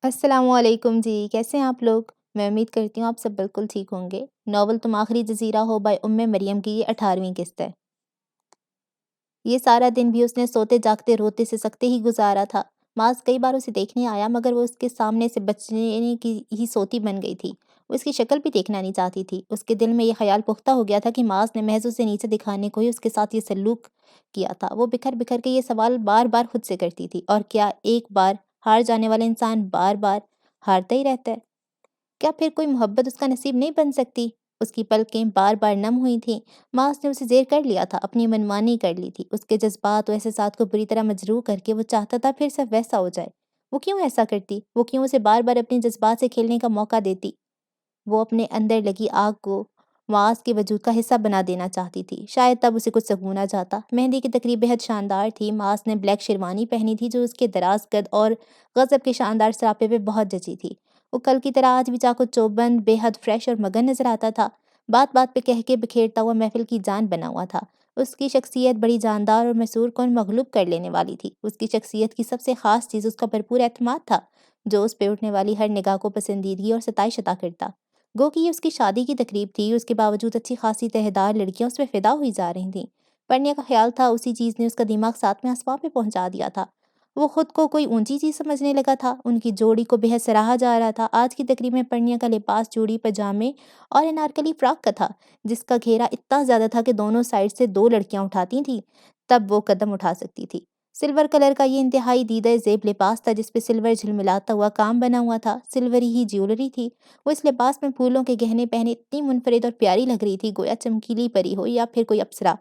السلام علیکم جی، کیسے ہیں آپ لوگ؟ میں امید کرتی ہوں آپ سب بالکل ٹھیک ہوں گے۔ ناول تم آخری جزیرہ ہو بائی مریم کی یہ 18ویں قسط ہے۔ یہ سارا دن بھی اس نے سوتے جاگتے روتے سسکتے ہی گزارا تھا۔ معاذ کئی بار اسے دیکھنے آیا مگر وہ اس کے سامنے سے بچنے کی ہی سوتی بن گئی تھی۔ وہ اس کی شکل بھی دیکھنا نہیں چاہتی تھی۔ اس کے دل میں یہ خیال پختہ ہو گیا تھا کہ معاذ نے محض اسے نیچے دکھانے کو ہی اس کے ساتھ یہ سلوک کیا تھا۔ وہ بکھر بکھر کے یہ سوال بار بار خود سے کرتی تھی، اور کیا ایک بار ہار جانے والا انسان بار بار ہارتا ہی رہتا ہے؟ کیا پھر کوئی محبت اس کا نصیب نہیں بن سکتی؟ اس کی پلکیں بار بار نم ہوئی تھیں۔ معاذ نے اسے زیر کر لیا تھا، اپنی منمانی کر لی تھی۔ اس کے جذبات و احساسات کو بری طرح مجروح کر کے وہ چاہتا تھا پھر سب ویسا ہو جائے۔ وہ کیوں ایسا کرتی؟ وہ کیوں اسے بار بار اپنے جذبات سے کھیلنے کا موقع دیتی؟ وہ اپنے اندر لگی آگ کو معاذ کے وجود کا حصہ بنا دینا چاہتی تھی۔ شاید تب اسے کچھ سکون آ جاتا۔ مہندی کی تقریب بہت شاندار تھی۔ معاذ نے بلیک شیروانی پہنی تھی جو اس کے دراز قد اور غضب کے شاندار سراپے پہ بہت جچی تھی۔ وہ کل کی طرح آج بھی چاقو چوبند، بے حد فریش اور مگن نظر آتا تھا۔ بات بات پہ کہہ کے بکھیرتا ہوا محفل کی جان بنا ہوا تھا۔ اس کی شخصیت بڑی جاندار اور مسحور کن مغلوب کر لینے والی تھی۔ اس کی شخصیت کی سب سے خاص چیز اس کا بھرپور اعتماد تھا، جو اس پہ اٹھنے والی ہر نگاہ کو پسندیدگی اور ستائش عطا کرتا۔ گو کہ یہ اس کی شادی کی تقریب تھی، اس کے باوجود اچھی خاصی تہدار لڑکیاں اس پہ فدا ہوئی جا رہی تھیں۔ پرنیا کا خیال تھا اسی چیز نے اس کا دماغ ساتویں آسمان پہ پہنچا دیا تھا۔ وہ خود کو کوئی اونچی چیز سمجھنے لگا تھا۔ ان کی جوڑی کو بہت سراہا جا رہا تھا۔ آج کی تقریب میں پرنیا کا لباس چوڑی پجامے اور انارکلی فراک کا تھا، جس کا گھیرا اتنا زیادہ تھا کہ دونوں سائڈ سے دو لڑکیاں اٹھاتی تھیں تب وہ قدم اٹھا سکتی تھی۔ سلور کلر کا یہ انتہائی دیدہ زیب لباس تھا جس پہ سلور جھلملاتا ہوا کام بنا ہوا تھا۔ سلوری ہی جیولری تھی۔ وہ اس لباس میں پھولوں کے گہنے پہنے اتنی منفرد اور پیاری لگ رہی تھی، گویا چمکیلی پری ہو یا پھر کوئی اپسرا۔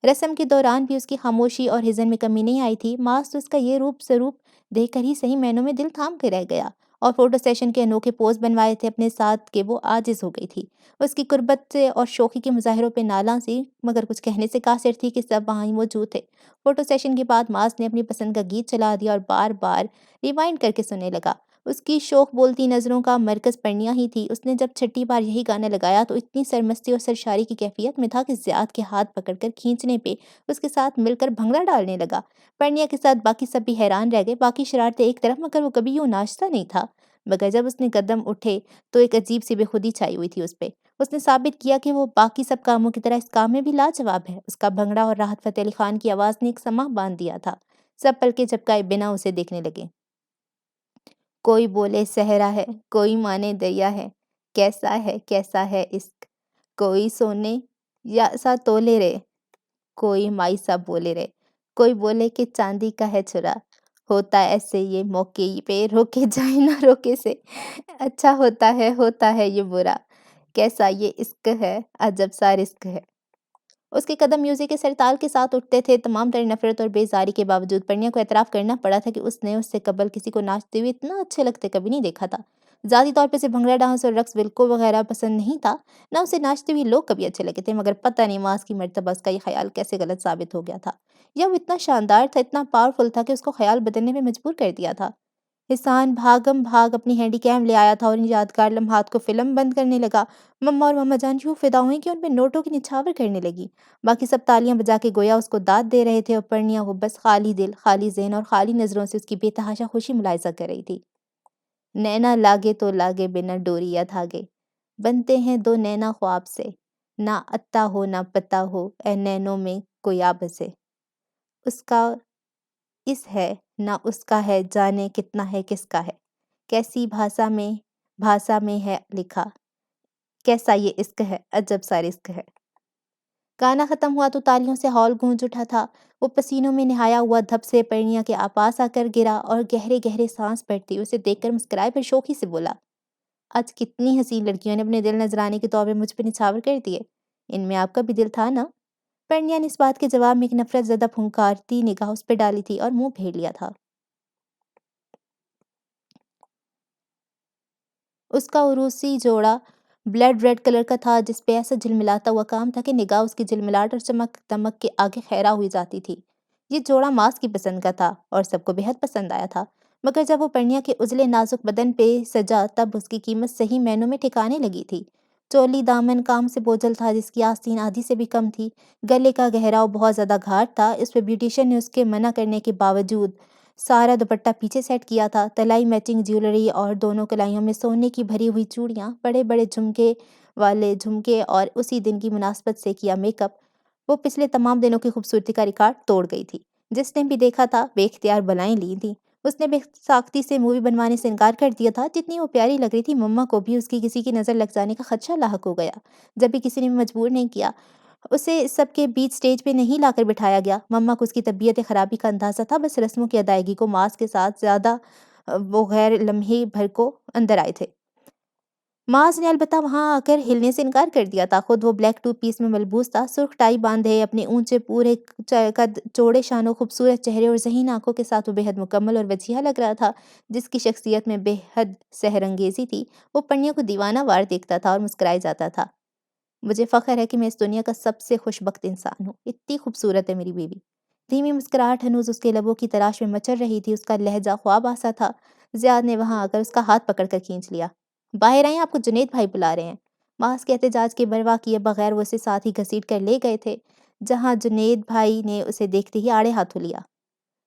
رسم کے دوران بھی اس کی خاموشی اور حزن میں کمی نہیں آئی تھی۔ معاذ تو اس کا یہ روپ سروپ دیکھ کر ہی صحیح معنوں میں دل تھام کے رہ گیا، اور فوٹو سیشن کے انوکھے پوز بنوائے تھے اپنے ساتھ کہ وہ عاجز ہو گئی تھی۔ اس کی قربت سے اور شوخی کے مظاہروں پہ نالاں سی مگر کچھ کہنے سے قاصر تھی کہ سب وہاں ہی موجود تھے۔ فوٹو سیشن کے بعد معاذ نے اپنی پسند کا گیت چلا دیا اور بار بار ریوائنڈ کر کے سننے لگا۔ اس کی شوخ بولتی نظروں کا مرکز پرنیا ہی تھی۔ اس نے جب چھٹی بار یہی گانا لگایا تو اتنی سرمستی اور سرشاری کی کیفیت میں تھا کہ زیاد کے ہاتھ پکڑ کر کھینچنے پہ اس کے ساتھ مل کر بھنگڑا ڈالنے لگا۔ پرنیا کے ساتھ باقی سب بھی حیران رہ گئے، باقی شرارتیں ایک طرف، مگر وہ کبھی یوں ناچتا نہیں تھا۔ مگر جب اس نے قدم اٹھے تو ایک عجیب سی بے خودی چھائی ہوئی تھی اس پہ۔ اس نے ثابت کیا کہ وہ باقی سب کاموں کی طرح اس کام میں بھی لاجواب ہے۔ اس کا بھنگڑا اور راحت فتح علی خان کی آواز نے ایک سماں باندھ دیا تھا۔ سب پلکیں جھپکائے بنا اسے دیکھنے لگے۔ کوئی بولے صحرا ہے، کوئی مانے دریا ہے کیسا ہے عشق، کوئی سونے یا سا تولے رے، کوئی مائی سا بولے رے، کوئی بولے کہ چاندی کا ہے چھرا، ہوتا ایسے یہ موقع پہ روکے جائے نہ روکے سے، اچھا ہوتا ہے یہ برا، کیسا یہ عشق ہے، عجب سا رزق ہے۔ اس کے قدم میوزک کے سرتال کے ساتھ اٹھتے تھے۔ تمام تر نفرت اور بیزاری کے باوجود پرنیا کو اعتراف کرنا پڑا تھا کہ اس نے اس سے قبل کسی کو ناچتے ہوئے اتنا اچھے لگتے کبھی نہیں دیکھا تھا۔ ذاتی طور پہ اسے بھنگڑا ڈانس اور رقص بالکل وغیرہ پسند نہیں تھا، نہ اسے ناچتے ہوئے لوگ کبھی اچھے لگے تھے، مگر پتہ نہیں معاذ کی مرتبہ اس کا یہ خیال کیسے غلط ثابت ہو گیا تھا، یا وہ اتنا شاندار تھا، اتنا پاورفل تھا کہ اس کو خیال بدلنے پہ مجبور کر دیا تھا۔ حسان بھاگم بھاگ اپنی ہینڈی کیم لے آیا تھا اور ان یادگار لمحات کو فلم بند کرنے لگا۔ مما اور مما جان یوں فدا ہوئیں کہ ان پہ نوٹوں کی نچھاور کرنے لگی۔ باقی سب تالیاں بجا کے گویا اس کو داد دے رہے تھے، اور پرنیا وہ بس خالی دل، خالی ذہن اور خالی نظروں سے اس کی بے تحاشا خوشی ملاحظہ کر رہی تھی۔ نینا لاگے تو لاگے بنا ڈوری یا دھاگے، بنتے ہیں دو نینا خواب سے، نہ اتا ہو نہ پتا ہو اے نینوں میں کوئی آ بسے، اس کا اس ہے نہ اس کا ہے، جانے کتنا ہے کس کا ہے، کیسی بھاشا میں ہے لکھا، کیسا یہ عشق ہے، عجب سا رزق ہے۔ گانا ختم ہوا تو تالیوں سے ہال گونج اٹھا تھا۔ وہ پسینوں میں نہایا ہوا دھپ سے پرنیا کے پاس آ کر گرا اور گہرے گہرے سانس بھرتی اسے دیکھ کر مسکرائے پھر شوخی سے بولا، آج کتنی حسین لڑکیوں نے اپنے دل نذرانے کے طور پہ مجھ پہ نچھاور کر دیے، ان میں آپ کا بھی دل تھا نا؟ پرنیا نے اس بات کے جواب میں ایک نفرت زدہ پھنکارتی نگاہ اس پہ ڈالی تھی اور منہ پھیر لیا تھا۔ اس کا عروسی جوڑا بلڈ ریڈ کلر کا تھا جس پہ ایسا جھلملاتا ہوا کام تھا کہ نگاہ اس کی جھلملاہٹ اور چمک دمک کے آگے خیرہ ہوئی جاتی تھی۔ یہ جوڑا معاذ کی پسند کا تھا اور سب کو بہت پسند آیا تھا، مگر جب وہ پرنیا کے ازلے نازک بدن پہ سجا تب اس کی قیمت صحیح معنوں میں ٹھکانے لگی تھی۔ چولی دامن کام سے بوجھل تھا جس کی آستین آدھی سے بھی کم تھی، گلے کا گہراؤ بہت زیادہ گھاٹ تھا، اس پہ بیوٹیشین نے اس کے منع کرنے کے باوجود سارا دوپٹہ پیچھے سیٹ کیا تھا، تلائی میچنگ جیولری اور دونوں کلائیوں میں سونے کی بھری ہوئی چوڑیاں، بڑے بڑے جھمکے والے جھمکے اور اسی دن کی مناسبت سے کیا میک اپ۔ وہ پچھلے تمام دنوں کی خوبصورتی کا ریکارڈ توڑ گئی تھی۔ جس نے بھی دیکھا تھا بے اختیار بلائیں لی تھیں۔ اس نے بے ساختی سے مووی بنوانے سے انکار کر دیا تھا۔ جتنی وہ پیاری لگ رہی تھی، مما کو بھی اس کی کسی کی نظر لگ جانے کا خدشہ لاحق ہو گیا۔ جب بھی کسی نے مجبور نہیں کیا، اسے سب کے بیچ سٹیج پہ نہیں لا کر بٹھایا گیا۔ مما کو اس کی طبیعت خرابی کا اندازہ تھا، بس رسموں کی ادائیگی کو ماس کے ساتھ زیادہ وہ غیر لمحے بھر کو اندر آئے تھے۔ معاذ نے البتہ وہاں آ کر ہلنے سے انکار کر دیا تھا۔ خود وہ بلیک ٹو پیس میں ملبوس تھا، سرخ ٹائی باندھے، اپنے اونچے پورے قد، چوڑے شانوں، خوبصورت چہرے اور ذہین آنکھوں کے ساتھ وہ بے حد مکمل اور وجیحہ لگ رہا تھا۔ جس کی شخصیت میں بے حد سحر انگیزی تھی، وہ پرنیا کو دیوانہ وار دیکھتا تھا اور مسکرائے جاتا تھا۔ مجھے فخر ہے کہ میں اس دنیا کا سب سے خوش بخت انسان ہوں، اتنی خوبصورت ہے میری بیوی۔ دھیمی مسکراہٹ ہنوز اس کے لبوں کی تراش میں مچل رہی تھی، اس کا لہجہ خواب آسا تھا۔ زیاد نے وہاں آ کر اس کا ہاتھ پکڑ کر کھینچ لیا۔ باہر آئیں، آپ کو جنید بھائی بلا رہے ہیں۔ معاذ کے احتجاج کی پرواہ کیے بغیر وہ اسے ساتھ ہی گھسیٹ کر لے گئے تھے، جہاں جنید بھائی نے اسے دیکھتے ہی آڑے ہاتھوں لیا۔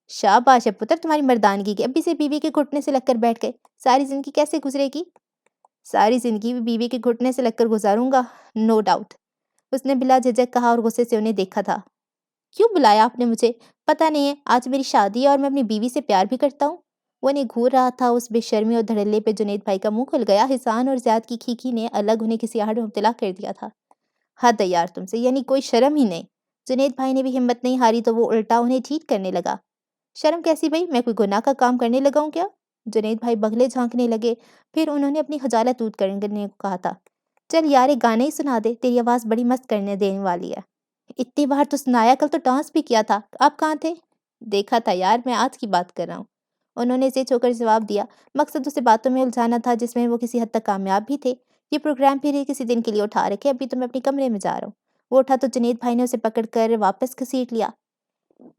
شاباش ہے پتر تمہاری مردانگی کی، ابھی سے بیوی کے گھٹنے سے لگ کر بیٹھ گئے۔ ساری زندگی کیسے گزرے گی؟ ساری زندگی بھی بیوی کے گھٹنے سے لگ کر گزاروں گا، نو ڈاؤٹ، اس نے بلا جھجک کہا اور غصے سے انہیں دیکھا تھا۔ کیوں بلایا آپ نے مجھے؟ پتہ نہیں ہے، آج میری شادی ہے اور میں اپنی بیوی سے پیار بھی کرتا ہوں۔ وہ انہیں گھور رہا تھا۔ اس بے شرمی اور دھڑلے پہ جنید بھائی کا منہ کھل گیا۔ حسان اور زیاد کی کھیکھی نے الگ انہیں کسی آہٹ میں مبتلا کر دیا تھا۔ حد ہے یار تم سے، یعنی کوئی شرم ہی نہیں۔ جنید بھائی نے بھی ہمت نہیں ہاری تو وہ الٹا انہیں ٹھیک کرنے لگا۔ شرم کیسی بھائی؟ میں کوئی گناہ کا کام کرنے لگا ہوں کیا؟ جنید بھائی بغلے جھانکنے لگے، پھر انہوں نے اپنی خجالت دور کرنے کو کہا تھا۔ چل یار ایک گانا ہی سنا دے، تیری آواز بڑی مست کرنے دینے والی ہے۔ اتنی بار تو سنایا، کل تو ڈانس بھی کیا تھا، آپ کہاں تھے؟ دیکھا تھا یار، میں آج کی بات کر رہا ہوں، انہوں نے اسے چھو کر جواب دیا۔ مقصد اسے باتوں میں الجھانا تھا جس میں وہ کسی حد تک کامیاب بھی تھے۔ یہ پروگرام پھر کسی دن کے لیے اٹھا رکھے، ابھی تو میں اپنے کمرے میں جا رہا ہوں۔ وہ اٹھا تو جنید بھائی نے اسے پکڑ کر واپس گھسیٹ لیا۔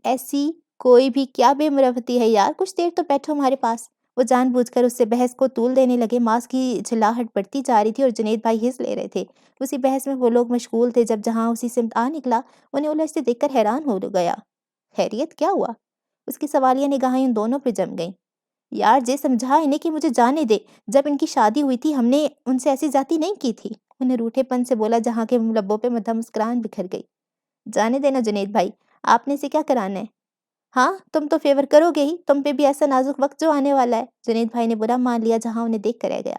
ایسی کوئی بھی کیا بے مروتی ہے یار، کچھ دیر تو بیٹھو ہمارے پاس۔ وہ جان بوجھ کر اس سے بحث کو طول دینے لگے۔ معاذ کی جھلاہٹ بڑھتی جا رہی تھی اور جنید بھائی حصہ لے رہے تھے۔ اسی بحث میں وہ لوگ مشغول تھے جب جہاں اسی سمت آ نکلا، انہیں الجھ سے دیکھ کر حیران ہو گیا۔ خیریت کیا ہوا؟ اس کی سوالیہ نگاہیں ان دونوں پہ جم گئیں۔ یار جے سمجھا انہیں کہ مجھے جانے دے، جب ان کی شادی ہوئی تھی ہم نے ان سے ایسی زیادتی نہیں کی تھی، انہیں روٹھے پن سے بولا جہاں کے لبوں پہ مدھم مسکراہٹ بکھر گئی۔ جانے دینا جنید بھائی، آپ نے اسے کیا کرانا ہے؟ ہاں تم تو فیور کرو گے ہی، تم پہ بھی ایسا نازک وقت جو آنے والا ہے۔ جنید بھائی نے برا مان لیا جہاں انہیں دیکھ کر رہ گیا۔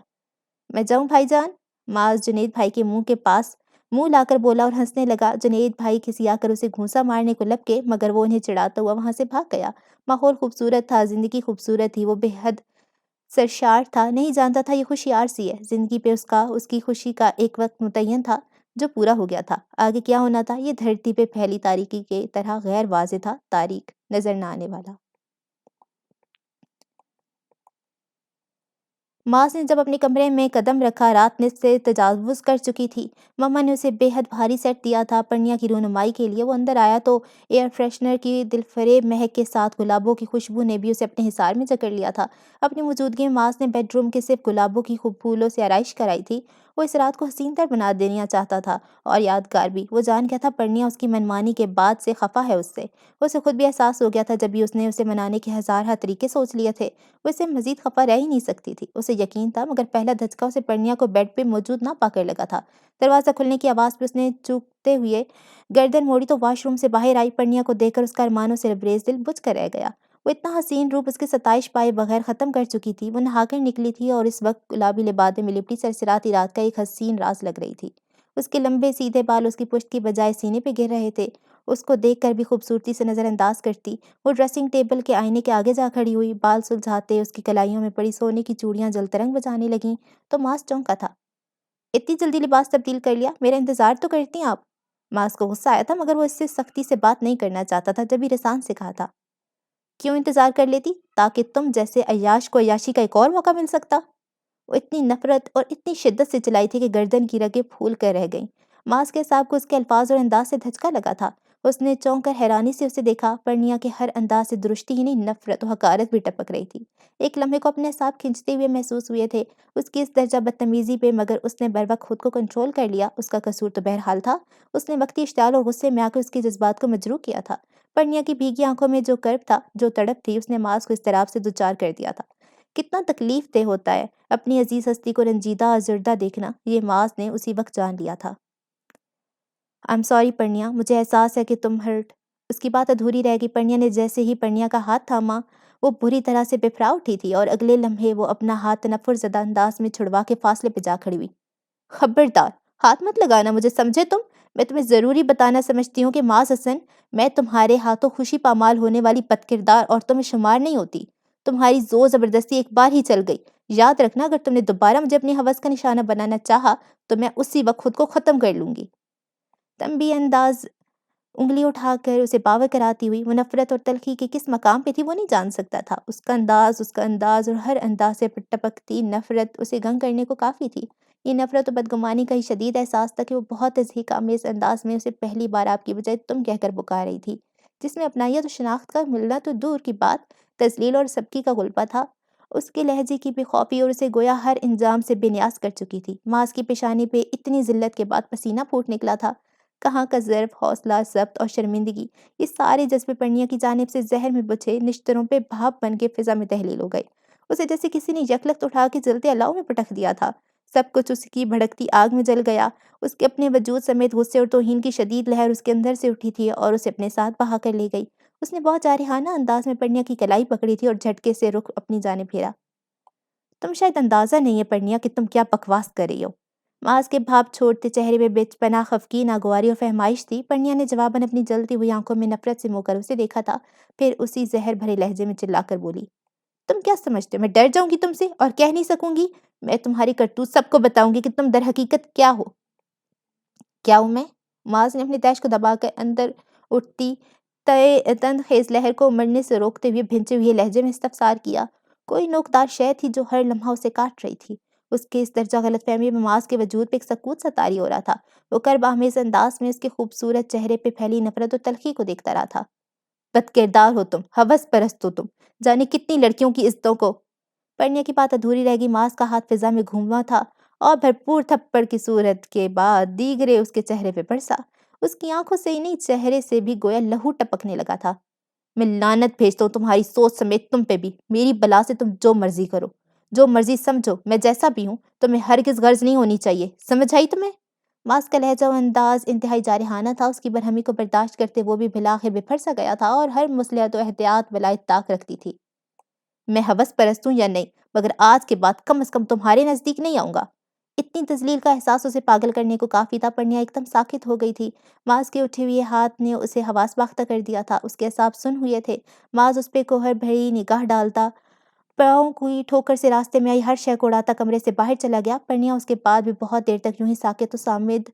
میں جاؤں بھائی جان؟ معاذ جنید بھائی کے منہ کے پاس منہ لا کر بولا اور ہنسنے لگا۔ جنید بھائی کھسیا کر اسے گھونسا مارنے کو لپکے، مگر وہ انہیں چڑھاتا ہوا وہاں سے بھاگ گیا۔ ماحول خوبصورت تھا، زندگی خوبصورت تھی، وہ بے حد سرشار تھا، نہیں جانتا تھا یہ خوشی عارضی ہے۔ زندگی پہ اس کی خوشی کا ایک وقت متعین تھا جو پورا ہو گیا تھا۔ آگے کیا ہونا تھا یہ دھرتی پہ پھیلی تاریکی کے طرح غیر واضح تھا، تاریک، نظر نہ آنے والا۔ معاذ نے جب اپنے کمرے میں قدم رکھا، رات نصف سے تجاوز کر چکی تھی۔ مما نے اسے بے حد بھاری سیٹ دیا تھا پرنیا کی رونمائی کے لیے۔ وہ اندر آیا تو ایئر فریشنر کی دلفریب مہک کے ساتھ گلابوں کی خوشبو نے بھی اسے اپنے حصار میں جکڑ لیا تھا۔ اپنی موجودگی میں معاذ نے بیڈ روم کے صرف گلابوں کی خوب پھولوں سے آرائش کرائی تھی۔ وہ اس رات کو حسین تر بنا دینا چاہتا تھا اور یادگار بھی۔ وہ جان گیا تھا پرنیا اس کی منمانی کے بعد سے خفا ہے اس سے۔ اسے خود بھی احساس ہو گیا تھا جب بھی اس نے اسے منانے کے ہزارہا طریقے سوچ لیے تھے، وہ اسے مزید خفا رہ ہی نہیں سکتی تھی۔ اسے یقین تھا، مگر پہلا دھچکا اسے پرنیا کو بیڈ پہ موجود نہ پا کر لگا تھا۔ دروازہ کھلنے کی آواز پہ اس نے چونکتے ہوئے گردن موڑی تو واش روم سے باہر آئی۔ پرنیا کو دیکھ کر اس کا ارمانوں سے لبریز دل بجھ کر رہ گیا۔ وہ اتنا حسین روپ اس کے ستائش پائے بغیر ختم کر چکی تھی۔ وہ نہا کر نکلی تھی اور اس وقت گلابی لبادے میں لپٹی سرسراتی رات کا ایک حسین راز لگ رہی تھی۔ اس کے لمبے سیدھے بال اس کی پشت کی بجائے سینے پہ گر رہے تھے، اس کو دیکھ کر بھی خوبصورتی سے نظر انداز کرتی۔ وہ ڈریسنگ ٹیبل کے آئینے کے آگے جا کھڑی ہوئی، بال سلجھاتے اس کی کلائیوں میں پڑی سونے کی چوڑیاں جلترنگ بجانے لگیں تو معاذ چونکا تھا۔ اتنی جلدی لباس تبدیل کر لیا، میرا انتظار تو کرتی آپ؟ معاذ کو غصہ آیا تھا، مگر وہ اس سے سختی سے بات نہیں کرنا چاہتا تھا جب ہی رسان سے کہا تھا۔ کیوں انتظار کر لیتی؟ تاکہ تم جیسے عیاش کو عیاشی کا ایک اور موقع مل سکتا۔ وہ اتنی نفرت اور اتنی شدت سے چلائی تھی کہ گردن کی رگیں پھول کر رہ گئیں۔ معاذ کے صاحب کو اس کے الفاظ اور انداز سے دھچکا لگا تھا۔ اس نے چونک کر حیرانی سے اسے دیکھا۔ پرنیا کے ہر انداز سے درستی ہی نہیں، نفرت و حقارت بھی ٹپک رہی تھی۔ ایک لمحے کو اپنے اعصاب کھنچتے ہوئے محسوس ہوئے تھے اس کی اس درجہ بدتمیزی پہ، مگر اس نے بروقت خود کو کنٹرول کر لیا۔ اس کا قصور تو بہرحال تھا، اس نے وقتی اشتعال اور غصے میں آ کر اس کے جذبات کو مجروح کیا تھا۔ پرنیا کی بھیگی آنکھوں میں جو کرب تھا، جو تڑپ تھی، اس نے معاذ کو اضطراب سے دوچار کر دیا تھا۔ کتنا تکلیف دہ ہوتا ہے اپنی عزیز ہستی کو رنجیدہ اور زردہ دیکھنا، یہ معاذ نے اسی وقت جان لیا تھا۔ I'm sorry پرنیا، مجھے احساس ہے کہ تم ہرٹ۔ اس کی بات ادھوری رہ گئی۔ پرنیا نے جیسے ہی پرنیا کا ہاتھ تھاما، وہ بری طرح سے بفرا اٹھی تھی اور اگلے لمحے وہ اپنا ہاتھ تنفر زدہ انداز میں چھڑوا کے فاصلے پہ جا کھڑی ہوئی۔ خبردار، ہاتھ مت لگانا مجھے، سمجھے تم؟ میں تمہیں ضروری بتانا سمجھتی ہوں کہ معاذ حسن، میں تمہارے ہاتھوں خوشی پامال ہونے والی بد کردار عورتوں میں شمار نہیں ہوتی۔ تمہاری زور زبردستی ایک بار ہی چل گئی، یاد رکھنا اگر تم نے دوبارہ مجھے اپنی ہوس کا نشانہ بنانا چاہا تو میں اسی وقت خود کو ختم کر لوں گی۔ تنبیہ انداز انگلی اٹھا کر اسے باور کراتی ہوئی، وہ نفرت اور تلخی کے کس مقام پہ تھی وہ نہیں جان سکتا تھا۔ اس کا انداز اور ہر انداز سے ٹپکتی نفرت اسے گنگ کرنے کو کافی تھی۔ یہ نفرت و بدگمانی کا ہی شدید احساس تھا کہ وہ بہت تضحیک آمیز انداز میں اسے پہلی بار آپ کی بجائے تم کہہ کر پکار رہی تھی، جس میں اپنائیت و شناخت کا ملنا تو دور کی بات، تذلیل اور سبکی کا غلبہ تھا۔ اس کے لہجے کی بے خوفی اور اسے گویا ہر انجام سے بے نیاز کر چکی تھی۔ معاذ کی پیشانی پہ اتنی ذلت کے بعد پسینہ پھوٹ نکلا تھا۔ کہاں کا ظرف، حوصلہ، ضبط اور شرمندگی، یہ سارے جذبے پرنیا کی جانب سے زہر میں بچھے نشتروں پہ بھاپ بن کے فضا میں تحلیل ہو گئے۔ اسے جیسے کسی نے یکلخت اٹھا کے جلتے الاؤ میں پٹک دیا تھا۔ سب کچھ اس کی بھڑکتی آگ میں جل گیا۔ اس کے اپنے وجود سمیت غصے اور توہین کی شدید لہر اس کے اندر سے اٹھی تھی اور اسے اپنے ساتھ بہا کر لے گئی۔ اس نے بہت جارحانہ انداز میں پرنیا کی کلائی پکڑی تھی اور جھٹکے سے رخ اپنی جانب پھیرا۔ تم شاید اندازہ نہیں ہے پرنیا کہ تم کیا بکواس کر رہی ہو۔ معاذ کے بھاپ چھوڑتے چہرے میں بے پناہ خفگی، ناگواری اور فہمائش تھی۔ پرنیا نے جواباً اپنی جلتی ہوئی آنکھوں میں نفرت سے منہ کر اسے دیکھا تھا، پھر اسی زہر بھرے لہجے میں چلا کر بولی، تم کیا سمجھتے ہو میں ڈر جاؤں گی تم سے اور کہہ نہیں سکوں گی؟ میں تمہاری کرتوت سب کو بتاؤں گی کہ تم در حقیقت کیا ہو۔ کیا ہوں میں؟ معاذ نے اپنی تیش کو دبا کر اندر اٹھتی تند خیز لہر کو مرنے سے روکتے ہوئے بھنچے ہوئے لہجے میں استفسار کیا۔ کوئی نوکدار شے تھی جو ہر لمحہ اسے کاٹ رہی تھی۔ اس کے اس درجہ غلط فہمی میں معاذ کے وجود پہ ایک سکوت سا طاری ہو رہا تھا۔ وہ کرب آمیز انداز میں اس کے خوبصورت چہرے پہ پھیلی نفرت و تلخی کو دیکھتا رہا تھا۔ بد کردار ہو تم، ہوس پرست ہو تم، جانے کتنی لڑکیوں کی عزتوں کو۔ پرنیا کی بات ادھوری رہ گئی۔ معاذ کا ہاتھ فضا میں گھوما تھا اور بھرپور تھپڑ کی صورت کے بعد دیگرے اس کے چہرے پہ برسا۔ اس کی آنکھوں سے ہی نہیں، چہرے سے بھی گویا لہو ٹپکنے لگا تھا۔ میں لعنت بھیجتا ہوں تمہاری سوچ سمیت تم پہ بھی۔ میری بلا سے تم جو مرضی کرو، جو مرضی سمجھو، میں جیسا بھی ہوں تمہیں ہرگز غرض نہیں ہونی چاہیے، سمجھ آئی تمہیں؟ معاذ کا لہجہ و انداز انتہائی جارحانہ تھا۔ اس کی برہمی کو برداشت کرتے وہ بھی بالآخر بپھر سا گیا تھا اور ہر مصلحت و احتیاط بلائے طاق رکھتی تھی۔ میں ہوس پرست ہوں یا نہیں، مگر آج کے بعد کم از کم تمہارے نزدیک نہیں آؤں گا۔ اتنی تذلیل کا احساس اسے پاگل کرنے کو کافی تھا۔ پرنیا ایک دم ساکت ہو گئی تھی۔ معاذ کے اٹھے ہوئے ہاتھ نے اسے حواس باختہ کر دیا تھا۔ اس کے اعصاب سن ہوئے تھے۔ معاذ اس پہ کوہر بھری نگاہ ڈالتا، پاؤں کی ٹھوکر سے راستے میں آئی ہر شے کو اڑاتا کمرے سے باہر چلا گیا۔ پرنیا اس کے بعد بھی بہت دیر تک یوں ہی ساکت و صامت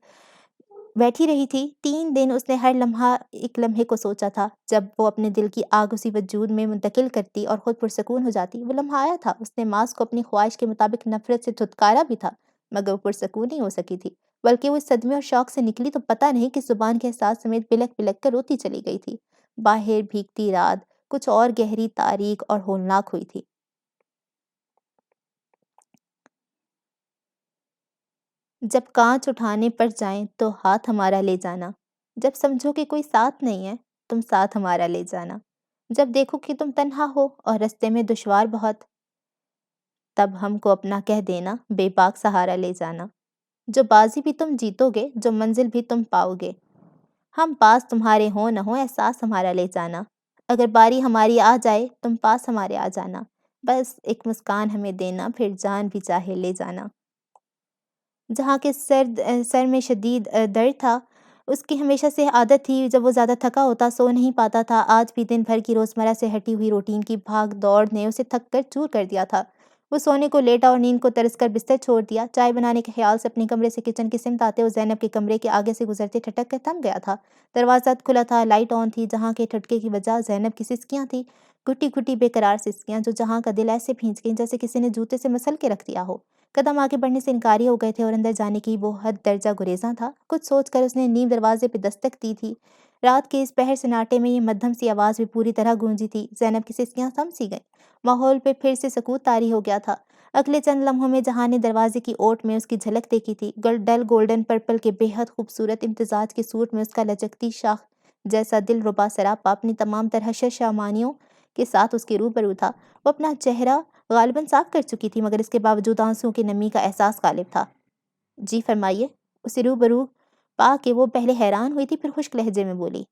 بیٹھی رہی تھی۔ 3 دن اس نے ہر لمحہ ایک لمحے کو سوچا تھا جب وہ اپنے دل کی آگ اسی وجود میں منتقل کرتی اور خود پرسکون ہو جاتی۔ وہ لمحہ آیا تھا، اس نے معاذ کو اپنی خواہش کے مطابق نفرت سے دھتکارا بھی تھا، مگر وہ پرسکون نہیں ہو سکی تھی، بلکہ وہ اس صدمے اور شوق سے نکلی تو پتہ نہیں کس زبان کے احساس سمیت بلک بلک کر روتی چلی گئی تھی۔ باہر بھیگتی رات کچھ اور گہری، تاریک اور ہولناک ہوئی تھی۔ جب کانچ اٹھانے پڑ جائیں تو ہاتھ ہمارا لے جانا، جب سمجھو کہ کوئی ساتھ نہیں ہے تم ساتھ ہمارا لے جانا، جب دیکھو کہ تم تنہا ہو اور رستے میں دشوار بہت، تب ہم کو اپنا کہہ دینا، بے باک سہارا لے جانا۔ جو بازی بھی تم جیتو گے، جو منزل بھی تم پاؤ گے، ہم پاس تمہارے ہوں نہ ہوں احساس ہمارا لے جانا۔ اگر باری ہماری آ جائے تم پاس ہمارے آ جانا، بس ایک مسکان ہمیں دینا، پھر جان بھی چاہے لے جانا۔ جہاں کے سر میں شدید درد تھا، اس کی ہمیشہ سے عادت تھی جب وہ زیادہ تھکا ہوتا سو نہیں پاتا تھا۔ آج بھی دن بھر کی روزمرہ سے ہٹی ہوئی روٹین کی بھاگ دوڑ نے اسے تھک کر چور کر دیا تھا۔ وہ سونے کو لیٹا اور نیند کو ترس کر بستر چھوڑ دیا۔ چائے بنانے کے خیال سے اپنے کمرے سے کچن کی سمت آتے وہ زینب کے کمرے کے آگے سے گزرتے ٹھٹک کر تھم گیا تھا۔ دروازہ کھلا تھا، لائٹ آن تھی، جہاں کے ٹھٹکے کی وجہ زینب کی سسکیاں تھیں، گھٹی گھٹی بے قرار سسکیاں جو جہاں کا دل ایسے بھینچ گئیں جیسے کسی نے جوتے سے مسل کے رکھ دیا ہو۔ قدم آگے بڑھنے سے انکاری ہو گئے تھے اور اندر جانے کی وہ حد درجہ گریزاں تھا۔ کچھ سوچ کر اس نے نیم دروازے پہ دستک دی تھی، رات کے اس پہر سناٹے میں یہ مدھم سی آواز بھی پوری طرح گونجی تھی۔ زینب کی سسکیاں تھم سی گئیں۔ ماحول پہ پھر سے سکوت طاری ہو گیا تھا۔ اگلے چند لمحوں میں جہاں نے دروازے کی اوٹ میں اس کی جھلک دیکھی تھی، ڈل گولڈن پرپل کے بے حد خوبصورت امتزاج کے سوٹ میں اس کا لچکتی شاخ جیسا دل ربا سراپا اپنی تمام طرح شامانیوں کے ساتھ اس کے روبرو تھا۔ وہ اپنا چہرہ غالباً صاف کر چکی تھی، مگر اس کے باوجود آنسوؤں کی نمی کا احساس غالب تھا۔ جی فرمائیے، اسے روبرو پا کے وہ پہلے حیران ہوئی تھی، پھر خشک لہجے میں بولی،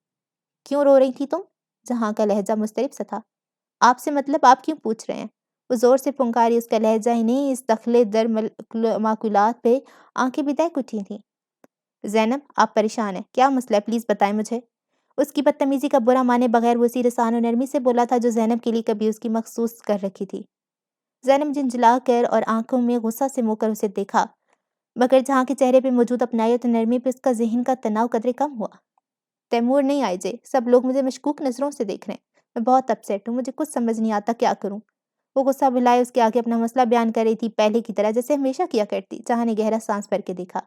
کیوں رو رہی تھی تم؟ جہاں کا لہجہ مضطرب سا تھا۔ آپ سے مطلب آپ کیوں پوچھ رہے ہیں؟ وہ زور سے پھنکاری، اس کا لہجہ ہی نہیں، اس دخلے در معقولات پہ آنکھیں بھی دہک اٹھی تھیں۔ زینب، آپ پریشان ہیں، کیا مسئلہ ہے؟ پلیز بتائیں مجھے۔ اس کی بدتمیزی کا برا مانے بغیر وہ اسی رسان و نرمی سے بولا تھا جو زینب کے لیے کبھی اس کی مخصوص کر رکھی تھی۔ زینب جھنجھلا کر اور آنکھوں میں غصہ سے منہ کر اسے دیکھا، مگر جہاں کے چہرے پہ موجود اپنائیت و نرمی پہ اس کا ذہن کا تناؤ قدرے کم ہوا۔ تیمور نہیں آئے جے، سب لوگ مجھے مشکوک نظروں سے دیکھ رہے ہیں، میں بہت اپسیٹ ہوں، مجھے کچھ سمجھ نہیں آتا کیا کروں۔ وہ غصہ بھلائے اس کے آگے اپنا مسئلہ بیان کر رہی تھی، پہلے کی طرح جیسے ہمیشہ کیا کرتی۔ جہاں نے گہرا سانس بھر کے دیکھا،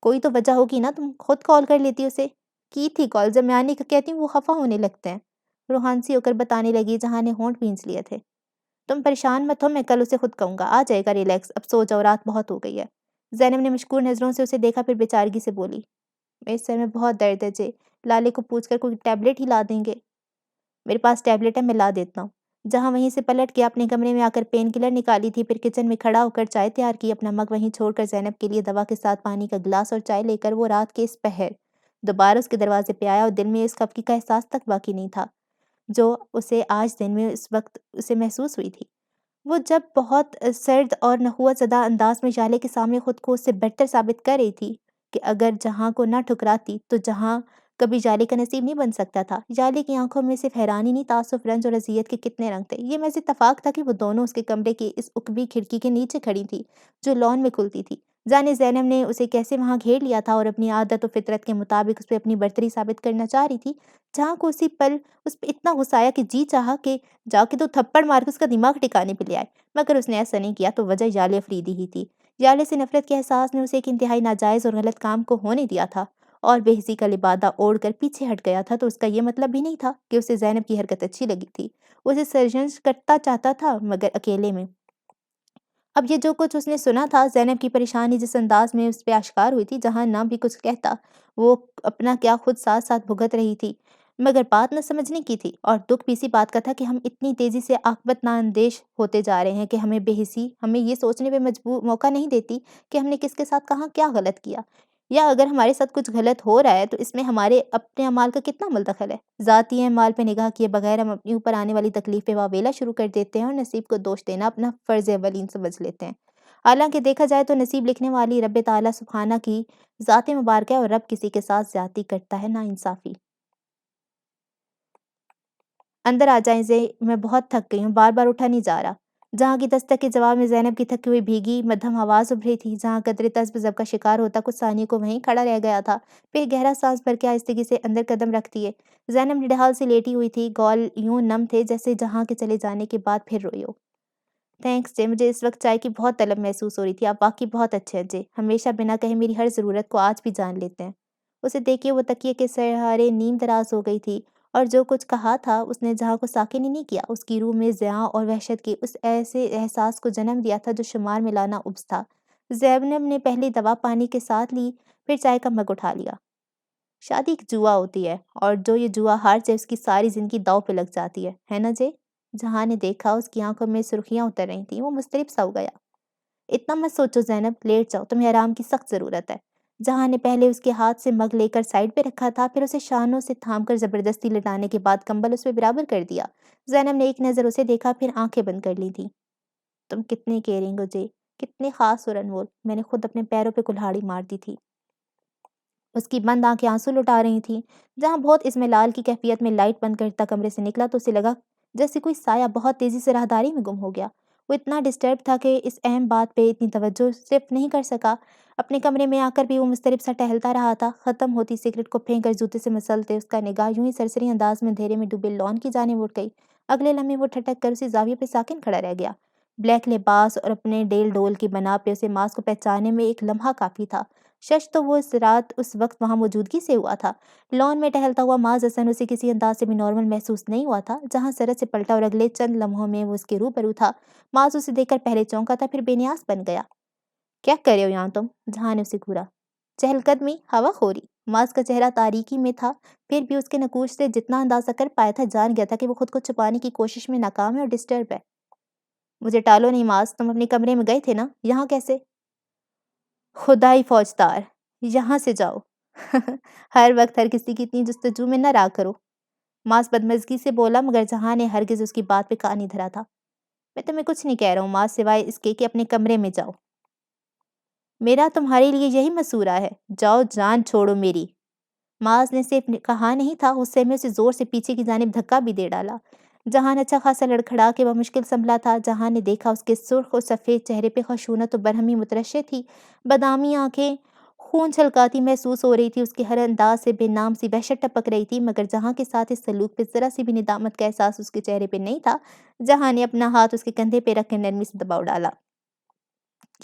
کوئی تو وجہ ہوگی نا، تم خود کال کر لیتی اسے۔ کی تھی کال، جب میں آنے کا کہتی ہوں وہ خفا ہونے لگتے ہیں۔ روحانسی ہو کر بتانے لگی جہاں نے ہونٹ بھینچ لیے تھے۔ تم پریشان مت ہو، میں کل اسے خود کہوں گا، آ جائے گا، ریلیکس، اب سو جاؤ، رات بہت ہو گئی ہے۔ زینب نے مشکور نظروں سے اسے دیکھا، پھر بیچارگی سے بولی، میرے سر میں بہت درد ہے جے، لالے کو پوچھ کر کوئی ٹیبلٹ ہی لا دیں گے۔ میرے پاس ٹیبلٹ ہے، میں لا دیتا ہوں۔ جہاں وہیں سے پلٹ کے اپنے کمرے میں آ کر پین کلر نکالی تھی، پھر کچن میں کھڑا ہو کر چائے تیار کی، اپنا مگ وہیں چھوڑ کر زینب کے لیے دوا کے ساتھ پانی کا گلاس اور چائے لے کر وہ رات کے اس پہر دوبارہ اس کے دروازے پہ آیا، اور دل میں اس خفگی کا احساس تک باقی نہیں تھا جو اسے آج دن میں اس وقت اسے محسوس ہوئی تھی۔ وہ جب بہت سرد اور نخوت زدہ انداز میں جالے کے سامنے خود کو اس سے بہتر ثابت کر رہی تھی کہ اگر جہاں کو نہ ٹھکراتی تو جہاں کبھی جالے کا نصیب نہیں بن سکتا تھا۔ جالے کی آنکھوں میں صرف حیرانی نہیں، تعصب، رنج اور اذیت کے کتنے رنگ تھے۔ یہ محض اتفاق تھا کہ وہ دونوں اس کے کمرے کی اس اکبی کھڑکی کے نیچے کھڑی تھی جو لان میں کھلتی تھی۔ جانے زینب نے اسے کیسے وہاں گھیر لیا تھا اور اپنی عادت و فطرت کے مطابق اس پہ اپنی برتری ثابت کرنا چاہ رہی تھی۔ جہاں کو اسی پل اس پہ اتنا غصہ آیا کہ جی چاہا کہ جا کے تو تھپڑ مار کے اس کا دماغ ٹھکانے پہ لے آئے، مگر اس نے ایسا نہیں کیا، تو وجہ یالے افریدی ہی تھی۔ یالے سے نفرت کے احساس نے اسے ایک انتہائی ناجائز اور غلط کام کو ہونے دیا تھا، اور بے حسی کا لبادہ اوڑھ کر پیچھے ہٹ گیا تھا، تو اس کا یہ مطلب بھی نہیں تھا کہ اسے زینب کی حرکت اچھی لگی تھی۔ وہ اسے سرزنش کرتا چاہتا تھا، مگر اکیلے میں۔ اب یہ جو کچھ اس نے سنا تھا، زینب کی پریشانی جس انداز میں اس پہ آشکار ہوئی تھی، جہاں نہ بھی کچھ کہتا، وہ اپنا کیا خود ساتھ ساتھ بھگت رہی تھی، مگر بات نہ سمجھنے کی تھی، اور دکھ بھی اسی بات کا تھا کہ ہم اتنی تیزی سے عاقبت نااندیش ہوتے جا رہے ہیں کہ ہمیں بے حسی ہمیں یہ سوچنے پہ موقع نہیں دیتی کہ ہم نے کس کے ساتھ کہاں کیا غلط کیا، یا اگر ہمارے ساتھ کچھ غلط ہو رہا ہے تو اس میں ہمارے اپنے اعمال کا کتنا مدخل ہے۔ ذاتی اعمال پہ نگاہ کیے بغیر ہم اپنے اوپر آنے والی تکلیف پہ واویلا شروع کر دیتے ہیں اور نصیب کو دوش دینا اپنا فرض اولین سمجھ لیتے ہیں۔ حالانکہ دیکھا جائے تو نصیب لکھنے والی رب تعالیٰ سبحانہ کی ذات مبارکہ ہے، اور رب کسی کے ساتھ زیادتی کرتا ہے، ناانصافی۔ اندر آ جائیں زے، میں بہت تھک گئی ہوں، بار بار اٹھا نہیں جا رہا۔ جہاں کی دستک کے جواب میں زینب کی تھکی ہوئی بھیگی مدھم آواز ابھری تھی۔ جہاں قدرے تذب ذب کا شکار ہوتا کچھ ثانیوں کو وہیں کھڑا رہ گیا تھا، پھر گہرا سانس بھر کے آہستگی سے اندر قدم رکھ دیے۔ زینب نڈھال سے لیٹی ہوئی تھی، گول یوں نم تھے جیسے جہاں کے چلے جانے کے بعد پھر روئی ہو۔ تھینکس جے، مجھے اس وقت چائے کی بہت طلب محسوس ہو رہی تھی، آپ واقعی بہت اچھے ہیں جے، ہمیشہ بنا کہے میری ہر ضرورت کو آج بھی جان لیتے ہیں۔ اسے دیکھیے وہ تکیے کے سہارے نیم دراز ہو گئی تھی، اور جو کچھ کہا تھا اس نے جہاں کو ساکن ہی نہیں کیا، اس کی روح میں ضیاء اور وحشت کے اس ایسے احساس کو جنم دیا تھا جو شمار میں لانا ابس تھا۔ زینب نے پہلی دوا پانی کے ساتھ لی، پھر چائے کا مگ اٹھا لیا۔ شادی ایک جوا ہوتی ہے، اور جو یہ جوا ہار جائے اس کی ساری زندگی داؤ پہ لگ جاتی ہے نا جے؟ جہاں نے دیکھا اس کی آنکھوں میں سرخیاں اتر رہی تھیں، وہ مضطرب سا ہو گیا۔ اتنا مت سوچو زینب، لیٹ جاؤ، تمہیں آرام کی سخت ضرورت ہے۔ جہاں نے پہلے اس کے ہاتھ سے مگ لے کر سائڈ پہ رکھا تھا، پھر اسے شانوں سے تھام کر زبردستی لٹانے کے بعد کمبل اس پہ برابر کر دیا۔ زینب نے ایک نظر اسے دیکھا، پھر آنکھیں بند کر لی تھیں۔ تم کتنے کیئرنگ ہو جے، کتنے خاص اور انمول، میں نے خود اپنے پیروں پہ کلہاڑی مار دی تھی۔ اس کی بند آنکھیں آنسو لٹا رہی تھیں۔ جہاں بہت اسملال کی کیفیت میں لائٹ بند کرتا کمرے سے نکلا تو اسے لگا جیسے کوئی سایہ بہت تیزی سے راہداری میں گم ہو گیا۔ وہ اتنا ڈسٹرب تھا کہ اس اہم بات پہ اتنی توجہ صرف نہیں کر سکا۔ اپنے کمرے میں آ کر بھی وہ مضطرب سا ٹہلتا رہا تھا۔ ختم ہوتی سگریٹ کو پھینک کر جوتے سے مسلتے اس کا نگاہ یوں ہی سرسری انداز میں اندھیرے میں ڈوبے لان کی جانب اٹھ گئی۔ اگلے لمحے وہ ٹھٹک کر اسی زاویے پہ ساکن کھڑا رہ گیا۔ بلیک لباس اور اپنے ڈیل ڈول کی بنا پہ اسے ماس کو پہچاننے میں ایک لمحہ کافی تھا۔ شش تو وہ رات اس وقت وہاں موجودگی سے ہوا تھا۔ لان میں ٹہلتا ہوا معاذ حسن اسے کسی انداز سے بھی نارمل محسوس نہیں ہوا تھا۔ جہاں سرحد سے پلٹا اور اگلے چند لمحوں میں وہ اس کے روبرو تھا، معاذ اسے دیکھ کر پہلے چونکا تھا، پھر بے نیاز بن گیا۔ کیا کر رہے ہو یہاں تم؟ جہاں نے اسے گھورا۔ چہل قدمی، ہوا خوری۔ معاذ کا چہرہ تاریکی میں تھا، پھر بھی اس کے نقوش سے جتنا اندازہ کر پایا تھا جان گیا تھا کہ وہ خود کو چھپانے کی کوشش میں ناکام ہے اور ڈسٹرب ہے۔ مجھے ٹالو نہیں معاذ، تم اپنے کمرے میں گئے تھے نا، یہاں کیسے؟ خدائی فوجدار، یہاں سے جاؤ۔ ہر وقت ہر کسی کی اتنی جستجو میں نہ رہا کرو، معاذ بدمزگی سے بولا، مگر جہاں نے ہرگز اس کی بات پہ کان نہیں دھرا تھا۔ میں تمہیں کچھ نہیں کہہ رہا ہوں معاذ، سوائے اس کے کہ اپنے کمرے میں جاؤ۔ میرا تمہارے لیے یہی مشورہ ہے، جاؤ، جان چھوڑو میری۔ معاذ نے صرف کہا نہیں تھا، غصے میں اسے زور سے پیچھے کی جانب دھکا بھی دے ڈالا۔ جہان اچھا خاصا لڑکھڑا کے بمشکل سنبھلا تھا۔ جہان نے دیکھا اس کے سرخ و سفید چہرے پہ خشونت و برہمی مترشح تھی، بادامی آنکھیں خون چھلکاتی محسوس ہو رہی تھی، اس کے ہر انداز سے بے نام سی وحشت ٹپک رہی تھی، مگر جہاں کے ساتھ اس سلوک پہ ذرا سی بھی ندامت کا احساس اس کے چہرے پہ نہیں تھا۔ جہاں نے اپنا ہاتھ اس کے کندھے پہ رکھ کر نرمی سے دباؤ ڈالا۔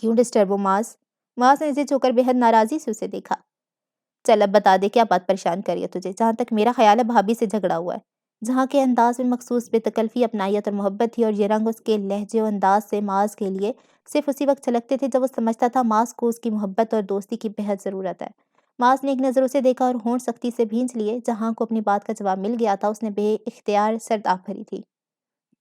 کیوں ڈسٹرب ہو معاذ؟ معاذ نے اسے چھو کر بے حد ناراضی سے اسے دیکھا۔ چل اب بتا دے کیا بات پریشان کری ہے تجھے؟ جہاں تک میرا خیال ہے بھابھی سے جھگڑا ہوا ہے۔ جہاں کے انداز میں مخصوص بے تکلفی، اپنائیت اور محبت تھی، اور یہ رنگ اس کے لہجے و انداز سے معاذ کے لیے صرف اسی وقت چھلکتے تھے جب وہ سمجھتا تھا معاذ کو اس کی محبت اور دوستی کی بہت ضرورت ہے۔ معاذ نے ایک نظر اسے دیکھا اور ہونٹ سختی سے بھینچ لیے۔ جہاں کو اپنی بات کا جواب مل گیا تھا، اس نے بے اختیار سرد آنکھ بھری تھی۔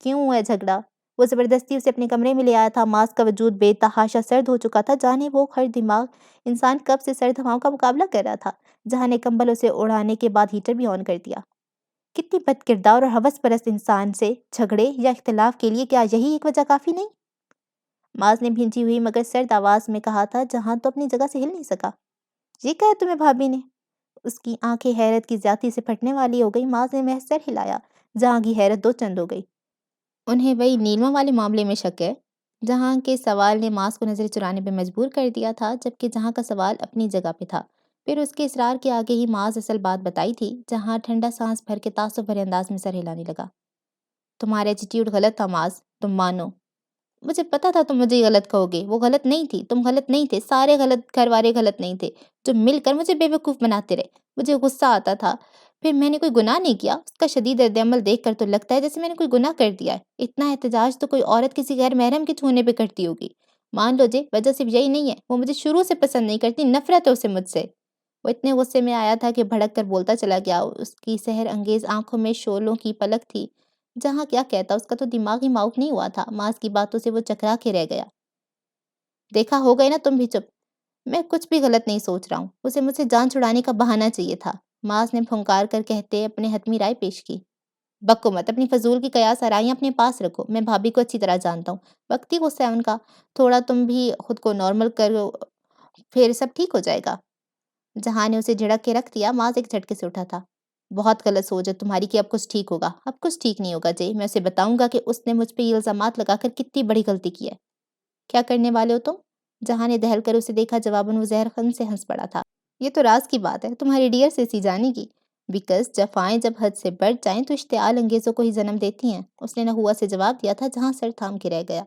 کیوں ہوا ہے جھگڑا؟ وہ زبردستی اسے اپنے کمرے میں لے آیا تھا۔ معاذ کا وجود بے تحاشا سرد ہو چکا تھا، جانے وہ خر دماغ انسان کب سے سرد ہواؤں کا مقابلہ کر رہا تھا۔ جہاں نے کمبل اسے اڑانے کے بعد ہیٹر بھی آن کر دیا۔ کتنی بد کردار اور ہوس پرست انسان سے جھگڑے یا اختلاف کے لیے کیا یہی ایک وجہ کافی نہیں؟ معاذ نے بھینچی ہوئی مگر سرد آواز میں کہا تھا۔ جہاں تو اپنی جگہ سے ہل نہیں سکا۔ یہ کہا تمہیں بھابھی نے؟ اس کی آنکھیں حیرت کی زیادتی سے پھٹنے والی ہو گئی۔ معاذ نے محض سر ہلایا۔ جہاں کی حیرت دو چند ہو گئی۔ انہیں وہی نیلما والے معاملے میں شک ہے؟ جہاں کے سوال نے معاذ کو نظر چرانے پہ مجبور کر دیا تھا، جبکہ جہاں کا سوال اپنی جگہ پہ تھا۔ پھر اس کے اصرار کے آگے ہی معاذ اصل بات بتائی تھی۔ جہاں ٹھنڈا سانس بھر کے تعصب بھرے انداز میں سر ہلانے لگا۔ تمہارا ایٹیٹیوڈ غلط تھا معاذ، تم مانو۔ مجھے پتا تھا تم مجھے غلط کہو گے۔ وہ غلط نہیں تھی، تم غلط نہیں تھے، سارے غلط گھر والے غلط نہیں تھے جو مل کر مجھے بے وقوف بناتے رہے۔ مجھے غصہ آتا تھا، پھر میں نے کوئی گناہ نہیں کیا۔ اس کا شدید رد عمل دیکھ کر تو لگتا ہے جیسے میں نے کوئی گناہ کر دیا ہے۔ اتنا احتجاج تو کوئی عورت کسی غیر محرم کے چھونے پہ کرتی ہوگی۔ مان لو جی، وجہ صرف یہی نہیں ہے، وہ مجھے شروع سے پسند نہیں کرتی، نفرت ہے اسے مجھ سے۔ وہ اتنے غصے میں آیا تھا کہ بھڑک کر بولتا چلا گیا۔ اس کی سحر انگیز آنکھوں میں شعلوں کی پلک تھی۔ جہاں کیا کہتا، اس کا تو دماغ ہی معاف نہیں ہوا تھا۔ معاذ کی باتوں سے وہ چکرا کے رہ گیا۔ دیکھا ہو گئے نا تم بھی چپ۔ میں کچھ بھی غلط نہیں سوچ رہا ہوں، اسے مجھ سے جان چھڑانے کا بہانہ چاہیے تھا، معاذ نے پھنکار کر کہتے حتمی رائے پیش کی۔ بکو مت، اپنی فضول کی قیاس آرائیاں اپنے پاس رکھو۔ میں بھابھی کو اچھی طرح جانتا ہوں، وقتی غصہ ہے ان کا، تھوڑا تم بھی خود کو نارمل کرو، پھر سب ٹھیک ہو جائے گا۔ جہاں نے اسے جھڑک کے رکھ دیا۔ معاذ ایک جھٹکے سے اٹھا تھا۔ بہت غلط سوچ ہے تمہاری کہ اب کچھ ٹھیک ہوگا۔ اب کچھ ٹھیک نہیں ہوگا جی، میں اسے بتاؤں گا کہ اس نے مجھ پہ یہ الزامات لگا کر کتنی بڑی غلطی کی ہے۔ کیا کرنے والے ہو تم؟ جہاں نے دہل کر اسے دیکھا، جواباً وہ زہر خند سے ہنس پڑا تھا۔ یہ تو راز کی بات ہے تمہاری ڈیئر سے سی جانے کی، بیکاز جفائیں جب حد سے بڑھ جائیں تو اشتعال انگیزوں کو ہی جنم دیتی ہیں، اس نے نحوست سے جواب دیا تھا۔ جہاں سر تھام کے رہ گیا۔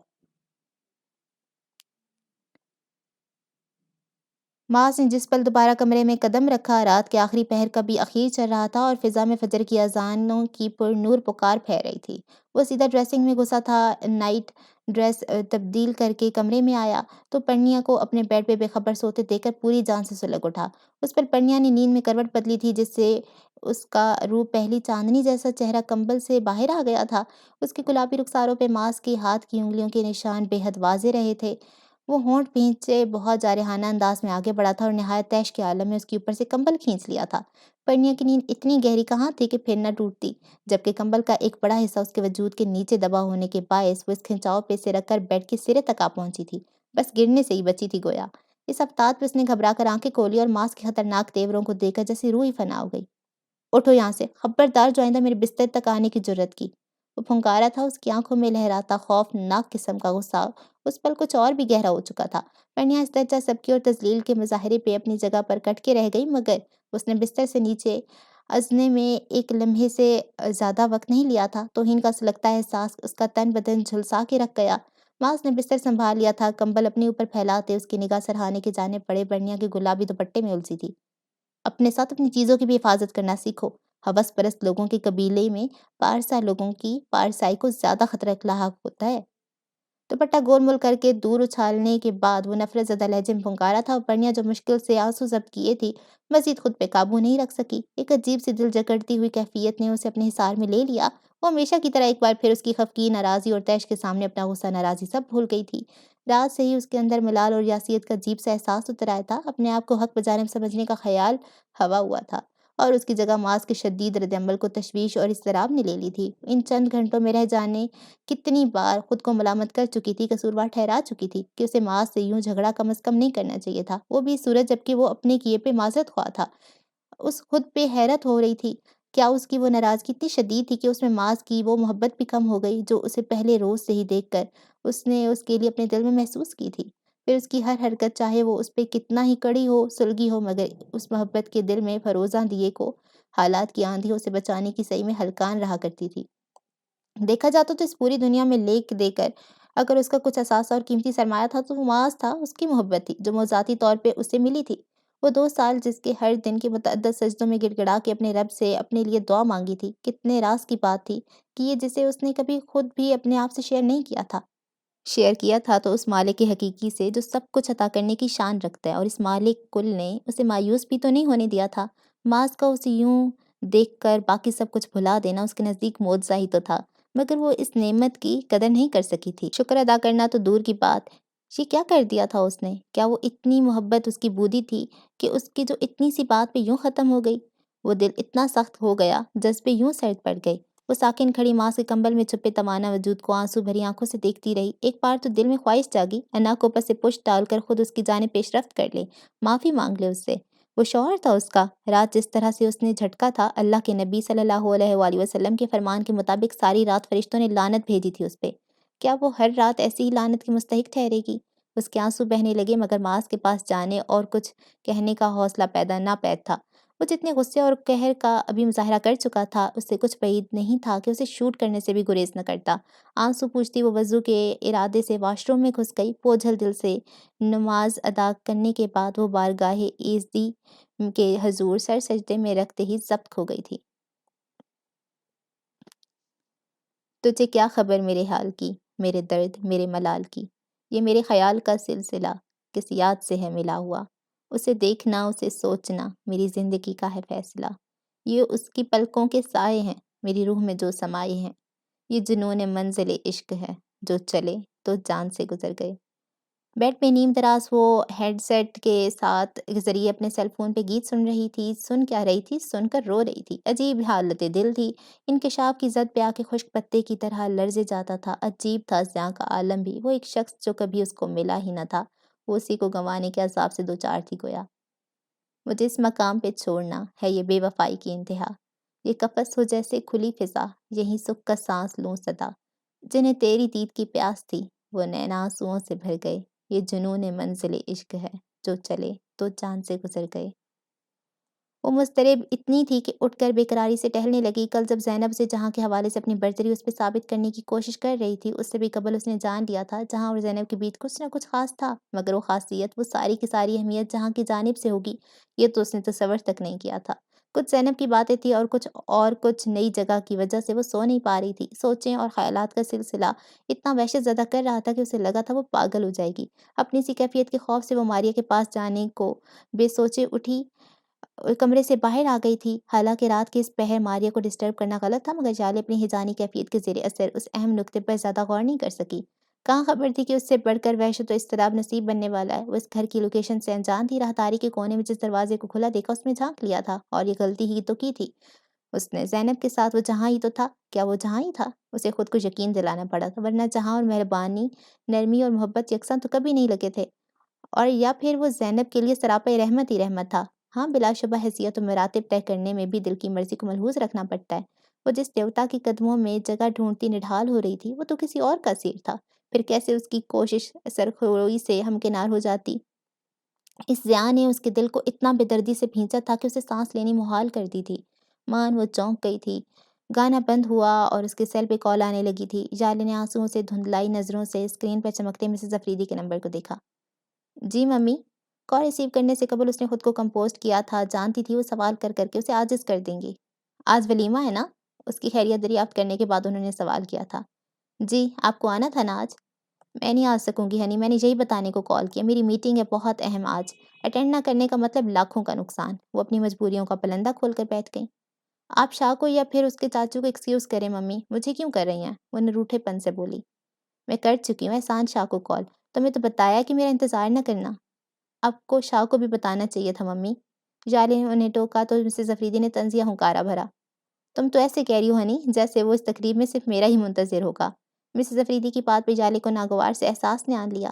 معاذ نے جس پل دوبارہ کمرے میں قدم رکھا، رات کے آخری پہر کا بھی اخیر چل رہا تھا اور فضا میں فجر کی اذانوں کی پر نور پکار پھیل رہی تھی۔ وہ سیدھا ڈریسنگ میں گھسا تھا، نائٹ ڈریس تبدیل کر کے کمرے میں آیا تو پرنیا کو اپنے بیڈ پہ بے خبر سوتے دیکھ کر پوری جان سے سلگ اٹھا۔ اس پر پرنیا نے نیند میں کروٹ بدلی تھی، جس سے اس کا روپ پہلی چاندنی جیسا چہرہ کمبل سے باہر آ گیا تھا۔ اس کے گلابی رخساروں پہ معاذ کے ہاتھ کی انگلیوں کے نشان بے حد واضح رہے تھے۔ وہ ہونٹ بھینچے بہت جارحانہ انداز میں آگے بڑھا تھا اور نہایت طیش کے عالم میں اس کے اوپر سے کمبل کھینچ لیا تھا۔ پرنیا کی نیند اتنی گہری کہاں تھی کہ پھر نہ ٹوٹتی، جبکہ کمبل کا ایک بڑا حصہ اس کے وجود کے نیچے دبا ہونے کے باعث وہ اس کھنچاؤ پہ سے رکھ کر بیڈ کے سرے تک آ پہنچی تھی، بس گرنے سے ہی بچی تھی گویا۔ اس افتاد پہ اس نے گھبرا کر آنکھیں کھولی اور معاذ کے خطرناک تیوروں کو دیکھ کر جیسے روح ہی فنا ہو گئی۔ اٹھو یہاں سے، خبردار جو آئندہ میرے بستر تک آنے کی جرت کی۔ وہ پھنکارا تھا، اس کی آنکھوں میں لہراتا خوفناک قسم کا غصہ اس پل کچھ اور بھی گہرا ہو چکا تھا۔ پرنیا اس درجہ سبکی اور تذلیل کے مظاہرے پہ اپنی جگہ پر کٹ کے رہ گئی، مگر اس نے بستر سے نیچے ازنے میں ایک لمحے سے زیادہ وقت نہیں لیا تھا۔ توہین کا سلگتا احساس اس کا تن بدن جھلسا کے رکھ گیا۔ معاذ نے بستر سنبھال لیا تھا، کمبل اپنے اوپر پھیلاتے اس کی نگاہ سرہانے کی جانب پڑے برنیا کے گلابی دوپٹے میں الجھی تھی۔ اپنے ساتھ اپنی چیزوں کی بھی حفاظت کرنا سیکھو۔ ہوس پرست لوگوں کے قبیلے میں پارسا لوگوں کی پارسائی کو زیادہ خطرہ لاحق ہوتا ہے۔ دوپٹہ گول مول کر کے دور اچھالنے کے بعد وہ نفرت زدہ لہجے میں پھنکارا تھا، اور پرنیا جو مشکل سے آنسو ضبط کیے تھی مزید خود پہ قابو نہیں رکھ سکی۔ ایک عجیب سی دل جکڑتی ہوئی کیفیت نے اسے اپنے حصار میں لے لیا۔ وہ ہمیشہ کی طرح ایک بار پھر اس کی خفقی ناراضی اور طیش کے سامنے اپنا غصہ ناراضی سب بھول گئی تھی۔ رات سے ہی اس کے اندر ملال اور یاسیت کا عجیب سا احساس اتر آیا تھا، اپنے آپ کو حق بجانب سمجھنے کا خیال ہوا ہوا تھا، اور اس کی جگہ معاذ کے شدید رد عمل کو تشویش اور اضطراب نے لے لی تھی۔ ان چند گھنٹوں میں رہ جانے کتنی بار خود کو ملامت کر چکی تھی، قصوروار ٹھہرا چکی تھی کہ اسے معاذ سے یوں جھگڑا کم از کم نہیں کرنا چاہیے تھا، وہ بھی صورت جبکہ وہ اپنے کیے پہ معذرت خواہ تھا۔ اس خود پہ حیرت ہو رہی تھی، کیا اس کی وہ ناراضگی اتنی شدید تھی کہ اس میں معاذ کی وہ محبت بھی کم ہو گئی جو اسے پہلے روز سے ہی دیکھ کر اس نے اس کے لیے اپنے دل میں محسوس کی تھی۔ پھر اس کی ہر حرکت چاہے وہ اس پہ کتنا ہی کڑی ہو، سلگی ہو، مگر اس محبت کے دل میں فروزاں دیے کو حالات کی آندھیوں سے بچانے کی سعی میں ہلکان رہا کرتی تھی۔ دیکھا جاتا تو اس پوری دنیا میں لیک دے کر اگر اس کا کچھ اثاثہ اور قیمتی سرمایہ تھا تو وہ معاذ تھا، اس کی محبت تھی جو موضوعاتی طور پہ اسے ملی تھی۔ وہ 2 سال جس کے ہر دن کے متعدد سجدوں میں گڑ گڑا کے اپنے رب سے اپنے لیے دعا مانگی تھی، کتنے راز کی بات تھی کہ یہ جسے اس نے کبھی خود بھی اپنے آپ سے شیئر نہیں کیا تھا۔ شیئر کیا تھا تو اس مالک حقیقی سے جو سب کچھ عطا کرنے کی شان رکھتا ہے، اور اس مالک کل نے اسے مایوس بھی تو نہیں ہونے دیا تھا۔ معاذ کا اسے یوں دیکھ کر باقی سب کچھ بھلا دینا اس کے نزدیک معجزہ ہی تو تھا، مگر وہ اس نعمت کی قدر نہیں کر سکی تھی۔ شکر ادا کرنا تو دور کی بات، یہ کیا کر دیا تھا اس نے؟ کیا وہ اتنی محبت اس کی بودی تھی کہ اس کی جو اتنی سی بات پہ یوں ختم ہو گئی؟ وہ دل اتنا سخت ہو گیا، جذبے یوں سرد پڑ گئے۔ وہ ساکن کھڑی معاذ کے کمبل میں چھپے توانا وجود کو آنسو بھری آنکھوں سے دیکھتی رہی۔ ایک بار تو دل میں خواہش جاگی انا کو پس پشت ڈال کر خود اس کی جانب پیش رفت کر لے، معافی مانگ لے اس سے۔ وہ شوہر تھا اس کا، رات جس طرح سے اس نے جھٹکا تھا، اللہ کے نبی صلی اللہ علیہ وآلہ وسلم کے فرمان کے مطابق ساری رات فرشتوں نے لعنت بھیجی تھی اس پہ۔ کیا وہ ہر رات ایسی ہی لعنت کی مستحق ٹھہرے گی؟ اس کے آنسو بہنے لگے، مگر معاذ کے پاس جانے اور کچھ کہنے کا حوصلہ پیدا نہ پید تھا۔ وہ جتنے غصے اور قہر کا ابھی مظاہرہ کر چکا تھا، اس سے کچھ بعید نہیں تھا کہ اسے شوٹ کرنے سے بھی گریز نہ کرتا۔ آنسو پوچھتی وہ وضو کے ارادے سے واش روم میں گھس گئی۔ بوجھل دل سے نماز ادا کرنے کے بعد وہ بارگاہ ایزدی کے حضور سر سجدے میں رکھتے ہی ضبط ہو گئی تھی۔ تجھے کیا خبر میرے حال کی، میرے درد، میرے ملال کی؟ یہ میرے خیال کا سلسلہ کس یاد سے ہے ملا ہوا، اسے دیکھنا، اسے سوچنا، میری زندگی کا ہے فیصلہ۔ یہ اس کی پلکوں کے سائے ہیں، میری روح میں جو سمائے ہیں۔ یہ جنون منزل عشق ہے، جو چلے تو جان سے گزر گئے۔ بیڈ پہ نیم دراز وہ ہیڈ سیٹ کے ساتھ ذریعے اپنے سیل فون پہ گیت سن رہی تھی۔ سن کیا رہی تھی؟ سن کر رو رہی تھی۔ عجیب حالت دل تھی، انکشاف کی زد پہ آ کے خشک پتے کی طرح لرزے جاتا تھا۔ عجیب تھا زیاں کا عالم بھی، وہ ایک شخص جو کبھی اس کو ملا ہی نہ تھا، وہ اسی کو گنوانے کے عذاب سے دوچار تھی گویا۔ مجھے اس مقام پہ چھوڑنا ہے یہ بے وفائی کی انتہا، یہ قفس ہو جیسے کھلی فضا، یہیں سکھ کا سانس لوں صدا۔ جنہیں تیری دید کی پیاس تھی، وہ نینا آنسوؤں سے بھر گئے۔ یہ جنون منزل عشق ہے، جو چلے تو جان سے گزر گئے۔ وہ مضطرب اتنی تھی کہ اٹھ کر بے قراری سے ٹہلنے لگی۔ کل جب زینب سے جہاں کے حوالے سے اپنی برتری اس پہ ثابت کرنے کی کوشش کر رہی تھی، اس سے بھی قبل اس نے جان لیا تھا جہاں اور زینب کے بیچ کچھ نہ کچھ خاص تھا، مگر وہ خاصیت، وہ ساری کی ساری اہمیت جہاں کی جانب سے ہوگی، یہ تو اس نے تصور تک نہیں کیا تھا۔ کچھ زینب کی باتیں تھی اور کچھ نئی جگہ کی وجہ سے وہ سو نہیں پا رہی تھی۔ سوچیں اور خیالات کا سلسلہ اتنا وحشت زدہ کر رہا تھا کہ اسے لگا تھا وہ پاگل ہو جائے گی۔ اپنی سی کیفیت کے خوف سے وہ ماریا کے پاس جانے کو بے سوچے اٹھی، کمرے سے باہر آ گئی تھی۔ حالانکہ رات کے اس پہر ماریا کو ڈسٹرب کرنا غلط تھا، مگر جالے اپنی ہیجانی کیفیت کے زیر اثر اس اہم نکتے پر زیادہ غور نہیں کر سکی۔ کہاں خبر تھی کہ اس سے بڑھ کر وحشت و اضطراب نصیب بننے والا ہے۔ وہ اس گھر کی لوکیشن سے انجان تھی، راہداری کے کونے میں جس دروازے کو کھلا دیکھا اس میں جھانک لیا تھا، اور یہ غلطی ہی تو کی تھی اس نے۔ زینب کے ساتھ وہ جہاں ہی تو تھا، کیا وہ جہاں ہی تھا؟ اسے خود کو یقین دلانا پڑا تھا، ورنہ جہاں اور مہربانی، نرمی اور محبت یکساں تو کبھی نہیں لگے تھے، اور یا پھر وہ زینب کے لیے سراپا رحمت ہی رحمت تھا۔ ہاں، بلا شبہ حیثیت و مراتب طے کرنے میں بھی دل کی مرضی کو ملحوظ رکھنا پڑتا ہے۔ وہ جس دیوتا کے قدموں میں جگہ ڈھونڈتی نڈھال ہو رہی تھی، وہ تو کسی اور کا اسیر تھا، پھر کیسے اس کی کوشش سرخروئی سے ہمکنار ہو جاتی؟ اس ضیاء نے اس کے دل کو اتنا بے دردی سے بھینچا تھا کہ اسے سانس لینی محال کر دی تھی۔ مان وہ چونک گئی تھی، گانا بند ہوا اور اس کے سیل پہ کال آنے لگی تھی۔ جالے نے آنسوؤں سے دھندلائی نظروں سے اسکرین پر چمکتے مسز افریدی کے نمبر کو دیکھا۔ جی ممی۔ کال ریسیو کرنے سے قبل اس نے خود کو کمپوزڈ کیا تھا، جانتی تھی وہ سوال کر کر کے اسے عاجز کر دیں گی۔ آج ولیمہ ہے نا؟ اس کی خیریت دریافت کرنے کے بعد انہوں نے سوال کیا تھا۔ جی، آپ کو آنا تھا نا آج؟ میں نہیں آ سکوں گی ہنی، میں نے یہی بتانے کو کال کیا، میری میٹنگ ہے بہت اہم آج۔ اٹینڈ نہ کرنے کا مطلب لاکھوں کا نقصان۔ وہ اپنی مجبوریوں کا پلندہ کھول کر بیٹھ گئیں۔ آپ شاہ کو یا پھر اس کے چاچو کو ایکسکیوز کریں ممی، مجھے کیوں کر رہی ہیں؟ وہ نروٹھے پن سے بولی۔ میں کر چکی ہوں احسان شاہ کو کال، تمہیں تو بتایا کہ میرا انتظار نہ کرنا۔ آپ کو شاہ کو بھی بتانا چاہیے تھا ممی۔ جالے نے انہیں ٹوکا تو مسز افریدی نے طنزیہ ہنکارا بھرا۔ تم تو ایسے کہہ رہی ہو ہنی جیسے وہ اس تقریب میں صرف میرا ہی منتظر ہوگا۔ مسز افریدی کی بات پہ جالے کو ناگوار سے احساس نے آن لیا۔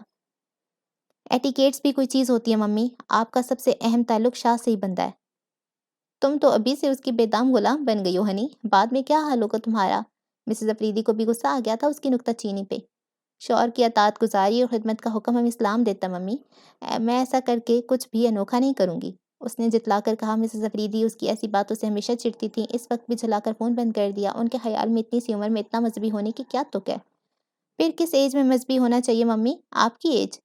ایٹیکیٹس بھی کوئی چیز ہوتی ہے ممی، آپ کا سب سے اہم تعلق شاہ سے ہی بنتا ہے۔ تم تو ابھی سے اس کی بے دام غلام بن گئی ہو ہنی، بعد میں کیا حال ہوگا تمہارا؟ مسز افریدی کو بھی غصہ آ گیا تھا اس کی نکتہ چینی پہ۔ شوہر کی اطاعت گزاری اور خدمت کا حکم ہمیں اسلام دیتا ممی، میں ایسا کر کے کچھ بھی انوکھا نہیں کروں گی، اس نے جتلا کر کہا۔ مسز افریدی اس کی ایسی باتوں سے ہمیشہ چڑتی تھیں، اس وقت بھی جھلا کر فون بند کر دیا۔ ان کے خیال میں اتنی سی عمر میں اتنا مذہبی ہونے کی کیا تک ہے؟ پھر کس ایج میں مذہبی ہونا چاہیے ممی؟ آپ کی ایج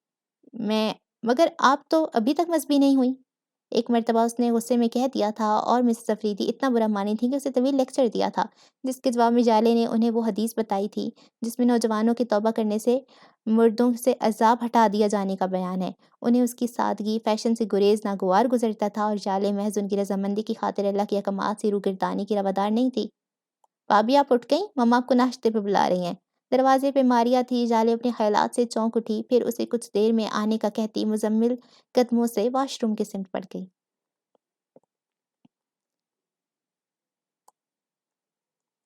میں؟ مگر آپ تو ابھی تک مذہبی نہیں ہوئی، ایک مرتبہ اس نے غصے میں کہہ دیا تھا، اور مسز افریدی اتنا برا مانی تھی کہ اسے طویل لیکچر دیا تھا، جس کے جواب میں جالے نے انہیں وہ حدیث بتائی تھی جس میں نوجوانوں کے توبہ کرنے سے مردوں سے عذاب ہٹا دیا جانے کا بیان ہے۔ انہیں اس کی سادگی، فیشن سے گریز ناگوار گزرتا تھا، اور جالے محض ان کی رضامندی کی خاطر اللہ کے احکامات سے روگردانی کی روادار نہیں تھی۔ بھابھی آپ اٹھ گئیں؟ مما آپ کو ناشتے پہ بلا رہی ہیں۔ دروازے پہ ماریا تھی۔ جالے اپنے خیالات سے چونک اٹھی، پھر اسے کچھ دیر میں آنے کا کہتی مزمل قدموں سے واش روم کی سمت پڑ گئی۔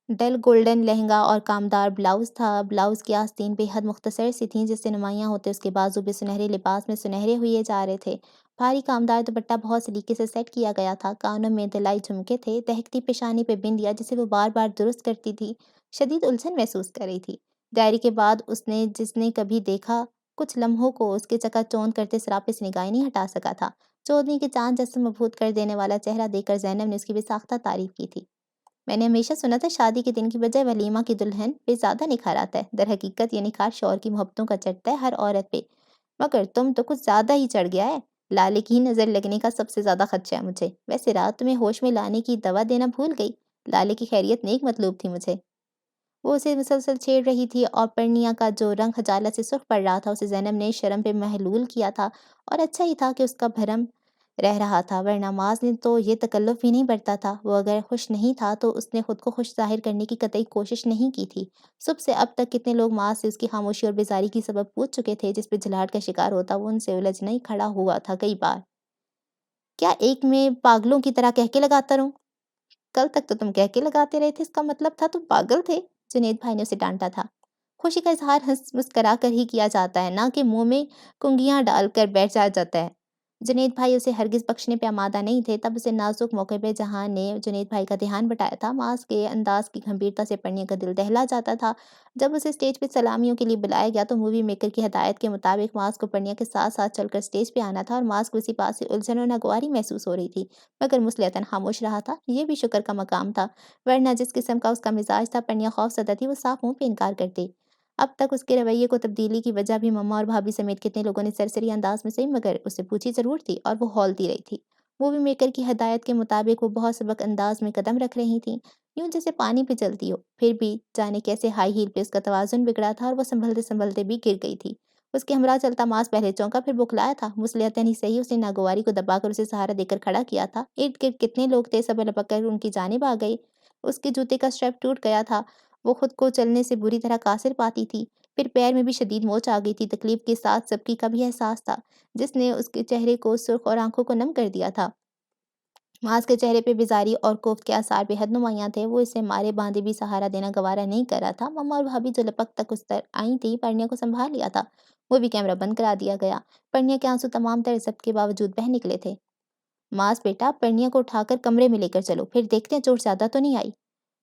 ڈل گولڈن لہنگا اور کامدار بلاؤز تھا۔ بلاؤز کی آستین بے حد مختصر سی تھیں، جس سے نمایاں ہوتے اس کے بازو بھی سنہرے لباس میں سنہرے ہوئے جا رہے تھے۔ بھاری کامدار دوپٹہ بہت سلیقے سے سیٹ کیا گیا تھا، کانوں میں دلائی جھمکے تھے، دہکتی پیشانی پہ بندیا جسے وہ بار بار درست کرتی تھی شدید الجھن محسوس کر رہی تھی۔ ڈائری کے بعد اس نے جس نے کبھی دیکھا کچھ لمحوں کو اس کے چکا چوند کرتے سراپے سے نگاہیں نہیں ہٹا سکا تھا۔ چودنی کے چاند جیسا مبہوت کر دینے والا چہرہ دیکھ کر زینب نے اس کی بے ساختہ تعریف کی تھی۔ میں نے ہمیشہ سنا تھا شادی کے دن کی بجائے ولیمہ کی دلہن پہ زیادہ نکھار آتا ہے، در حقیقت یہ نکھار شوہر کی محبتوں کا چڑھتا ہے ہر عورت پہ، مگر تم تو کچھ زیادہ ہی چڑھ گیا ہے۔ لالے کی ہی نظر لگنے کا سب سے زیادہ خدشہ ہے مجھے۔ ویسے رات تمہیں ہوش میں لانے کی دوا دینا بھول گئی، لالے کی خیریت نیک مطلوب تھی مجھے۔ وہ اسے مسلسل چھیڑ رہی تھی، اور پرنیا کا جو رنگ خجالت سے سرخ پڑ رہا تھا اسے زینب نے شرم پہ محلول کیا تھا، اور اچھا ہی تھا کہ اس کا بھرم رہ رہا تھا، ورنہ معاذ نے تو یہ تکلف بھی نہیں برتا تھا۔ وہ اگر خوش نہیں تھا تو اس نے خود کو خوش ظاہر کرنے کی قطعی کوشش نہیں کی تھی۔ صبح سے اب تک کتنے لوگ معاذ سے اس کی خاموشی اور بیزاری کی سبب پوچھ چکے تھے، جس پہ جھلاہٹ کا شکار ہوتا وہ ان سے الجھ نہیں کھڑا ہوا تھا کئی بار۔ کیا ایک میں پاگلوں کی طرح کہہ کے لگاتا رہوں؟ کل تک تو تم کہہ کے لگاتے رہے تھے، اس کا مطلب تھا تم پاگل تھے، جنید بھائی نے اسے ڈانٹا تھا۔ خوشی کا اظہار ہنس مسکرا کر ہی کیا جاتا ہے، نہ کہ منہ میں کنگھیاں ڈال کر بیٹھ جاتا ہے۔ جنید بھائی اسے ہرگز بخشنے پہ آمادہ نہیں تھے۔ تب اسے نازک موقع پہ جہاں نے جنید بھائی کا دھیان بٹایا تھا، معاذ کے انداز کی گھمبیرتا سے پڑھنے کا دل دہلا جاتا تھا۔ جب اسے اسٹیج پہ سلامیوں کے لیے بلایا گیا تو مووی میکر کی ہدایت کے مطابق معاذ کو پرنیا کے ساتھ ساتھ چل کر اسٹیج پہ آنا تھا، اور معاذ کو اسی بات سے الجھن اور ناگواری محسوس ہو رہی تھی، مگر مصلحتاً خاموش رہا تھا۔ یہ بھی شکر کا مقام تھا، ورنہ جس قسم کا اس کا مزاج تھا پرنیا خوف زدہ تھی، وہ صاف منہ پہ انکار کرتی۔ اب تک اس کے رویے کو تبدیلی کی وجہ بھی مما اور بھابھی سمیت کتنے لوگوں نے سرسری انداز میں صحیح مگر اسے پوچھی ضرور تھی، اور وہ ہولتی رہی تھی۔ مووی میکر کی ہدایت کے مطابق وہ بہت سبک انداز میں قدم رکھ رہی تھیں، یوں جیسے پانی پہ چلتی ہو، پھر بھی جانے کیسے ہائی ہیل پہ اس کا توازن بگڑا تھا، اور وہ سنبھلتے سنبھلتے بھی گر گئی تھی۔ اس کے ہمراہ چلتا معاذ پہلے چونکا پھر بکلایا تھا، مصلحتاً ہی صحیح اس نے ناگواری کو دبا کر اسے سہارا دے کر کھڑا کیا تھا۔ ارد گرد کتنے لوگ تھے، سب لپک کر ان کی جانب آ گئے۔ اس کے جوتے کا اسٹریپ ٹوٹ گیا تھا، وہ خود کو چلنے سے بری طرح قاصر پاتی تھی، پھر پیر میں بھی شدید موچ آ گئی تھی۔ تکلیف کے ساتھ سبکی کا بھی احساس تھا، جس نے اس کے چہرے کو سرخ اور آنکھوں کو نم کر دیا تھا۔ معاذ کے چہرے پہ بیزاری اور کوفت کے آثار بے حد نمایاں تھے، وہ اسے مارے باندھے بھی سہارا دینا گوارا نہیں کر رہا تھا۔ مما اور بھابھی جو لپک تک اس طرح آئی تھی، پرنیا کو سنبھال لیا تھا، وہ بھی کیمرہ بند کرا دیا گیا۔ پرنیا کے آنسو تمام تر ضبط کے باوجود بہہ نکلے تھے۔ معاذ بیٹا، پرنیا کو اٹھا کر کمرے میں لے کر چلو، پھر دیکھتے ہیں چوٹ زیادہ تو نہیں آئی۔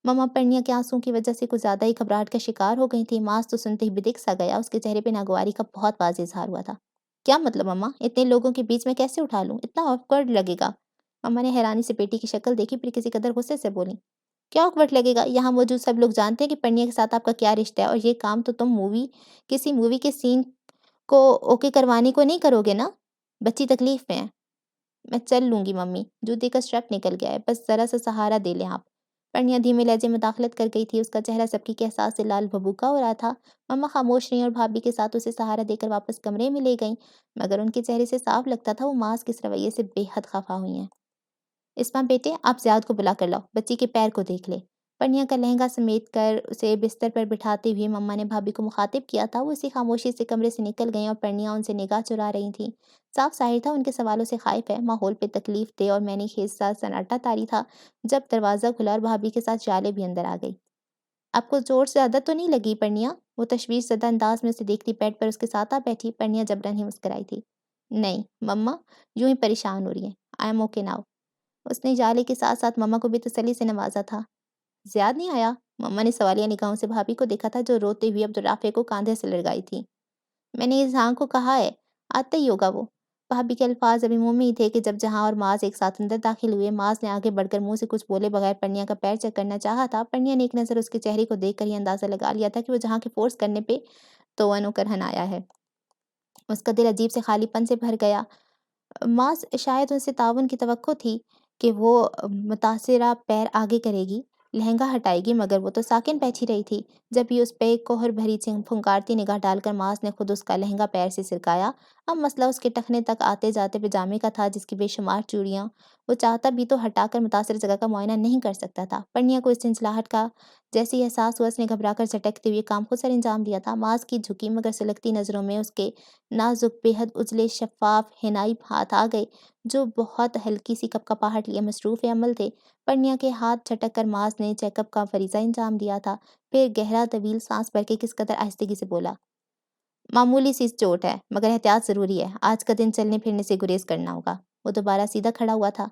مما پرنیا کے آنسوؤں کی وجہ سے کچھ زیادہ ہی گھبراہٹ کا شکار ہو گئی تھی۔ معاذ تو سنتے ہی بدک سا گیا، اس کے چہرے پہ ناگواری کا بہت واضح اظہار ہوا تھا۔ کیا مطلب مما؟ اتنے لوگوں کے بیچ میں کیسے اٹھا لوں؟ اتنا آکورڈ لگے گا۔ مما نے حیرانی سے بیٹی کی شکل دیکھی، پھر کسی قدر غصے سے بولی، کیا اوکورڈ لگے گا؟ یہاں موجود سب لوگ جانتے ہیں کہ پرنیا کے ساتھ آپ کا کیا رشتہ ہے، اور یہ کام تو تم کسی مووی کے سین کو اوکے کروانے کو نہیں کرو گے نا؟ بچی تکلیف میں ہے۔ میں چل لوں گی ممی، جوتے کا اسٹریپ نکل گیا ہے، بس ذرا سا سہارا دے لیں آپ۔ پرنیا دھیمے لہجے میں داخلت کر گئی تھی، اس کا چہرہ سبکی کے احساس سے لال بھبوکا ہو رہا تھا۔ مما خاموش رہیں اور بھابھی کے ساتھ اسے سہارا دے کر واپس کمرے میں لے گئیں، مگر ان کے چہرے سے صاف لگتا تھا وہ معاذ کے اس رویے سے بے حد خفا ہوئی ہیں۔ اسما بیٹے، آپ زیاد کو بلا کر لاؤ، بچی کے پیر کو دیکھ لے۔ پرنیا کا لہنگا سمیٹ کر اسے بستر پر بٹھاتے ہوئے مما نے بھابھی کو مخاطب کیا تھا۔ وہ اسی خاموشی سے کمرے سے نکل گئیں اور پرنیا ان سے نگاہ چرا رہی تھیں۔ صاف ظاہر تھا ان کے سوالوں سے خائف ہے، ماحول پہ تکلیف دہ اور مینے خیز سا سناٹا طاری تھا۔ جب دروازہ کھلا اور بھابھی کے ساتھ جالے بھی اندر آ گئی۔ آپ کو چوٹ زیادہ تو نہیں لگی پرنیا؟ وہ تشویش زدہ انداز میں اسے دیکھتی بیڈ پر اس کے ساتھ آ بیٹھی۔ پرنیا جبرن ہی مسکرائی تھی۔ نہیں مما، یوں ہی پریشان ہو رہی ہیں۔ I am okay now. اس نے جالے کے ساتھ ساتھ مما کو بھی تسلی سے نوازا تھا۔ زیاد نہیں آیا؟ مما نے سوالیہ نگاہوں سے بھابھی کو دیکھا تھا جو روتے ہوئے عبدالرافع کو کاندھے سے لڑگائی تھی۔ میں نے اذہان کو کہا ہے، آتا ہی ہوگا وہ۔ بھابھی کے الفاظ ابھی منہ میں ہی تھے کہ جب جہاں اور معاذ ایک ساتھ اندر داخل ہوئے۔ معاذ نے آگے بڑھ کر منہ سے کچھ بولے بغیر پرنیا کا پیر چیک کرنا چاہا تھا۔ پرنیا نے ایک نظر اس کے چہرے کو دیکھ کر یہ اندازہ لگا لیا تھا کہ وہ جہاں کے فورس کرنے پہ توأن و کرہن آیا ہے۔ اس کا دل عجیب سے خالی پن سے بھر گیا۔ معاذ شاید ان سے تعاون کی توقع تھی کہ وہ متاثرہ پیر آگے کرے گی، لہنگا ہٹائے گی، مگر وہ تو ساکن بیٹھی رہی تھی۔ جب بھی اس پہ کوہر بھری پھنکارتی نگاہ ڈال کر معاذ نے خود اس کا لہنگا پیر سے سرکایا۔ اب مسئلہ اس کے ٹخنے تک آتے جاتے پجامے کا تھا جس کی بے شمار چوڑیاں وہ چاہتا بھی تو ہٹا کر متاثرہ جگہ کا معائنہ نہیں کر سکتا تھا۔ پرنیا کو اس جھنجھلاہٹ کا جیسے ہی احساس ہوا، اس نے گھبرا کر جھٹکتے ہوئے کام خود سر انجام دیا تھا۔ معاذ کی جھکی مگر سلگتی نظروں میں اس کے نازک بے حد اجلے شفاف حنائی ہاتھ آ گئے جو بہت ہلکی سی کپکپاہٹ لیے مصروف عمل تھے۔ پرنیا کے ہاتھ جھٹک کر معاذ نے چیک اپ کا فریضہ انجام دیا تھا، پھر گہرا طویل سانس بھر کے کس قدر آہستگی سے بولا، معمولی سی چوٹ ہے مگر احتیاط ضروری ہے، آج کا دن چلنے پھرنے سے گریز کرنا ہوگا۔ وہ دوبارہ سیدھا کھڑا ہوا تھا۔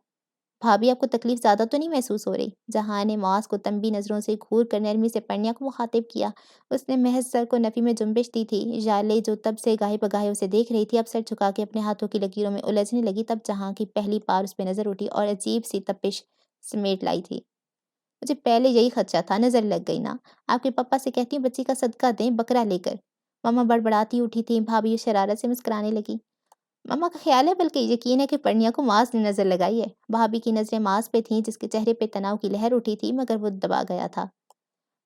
بھابھی، آپ کو تکلیف زیادہ تو نہیں محسوس ہو رہی؟ جہاں نے معاذ کو تنبی نظروں سے گھور کر نرمی سے پرنیا کو مخاطب کیا۔ اس نے محض سر کو نفی میں جنبش دی تھی۔ جالے جو تب سے گاہے بگاہے اسے دیکھ رہی تھی اب سر جھکا کے اپنے ہاتھوں کی لکیروں میں الجھنے لگی۔ تب جہاں کی پہلی بار اس پہ نظر اٹھی اور عجیب سی تپش سمیٹ لائی تھی۔ مجھے پہلے یہی خدشہ تھا، نظر لگ گئی نا؟ آپ کے پپا سے کہتی ہوں بچی کا صدقہ دیں بکرا لے کر۔ مما بڑبڑاتی اٹھی تھی۔ بھابھی شرارت سے مسکرانے لگی۔ مما کا خیال ہے بلکہ یقین ہے کہ پرنیا کو معاذ نے نظر لگائی ہے۔ بھابھی کی نظریں معاذ پہ تھیں جس کے چہرے پہ تناؤ کی لہر اٹھی تھی مگر وہ دبا گیا تھا۔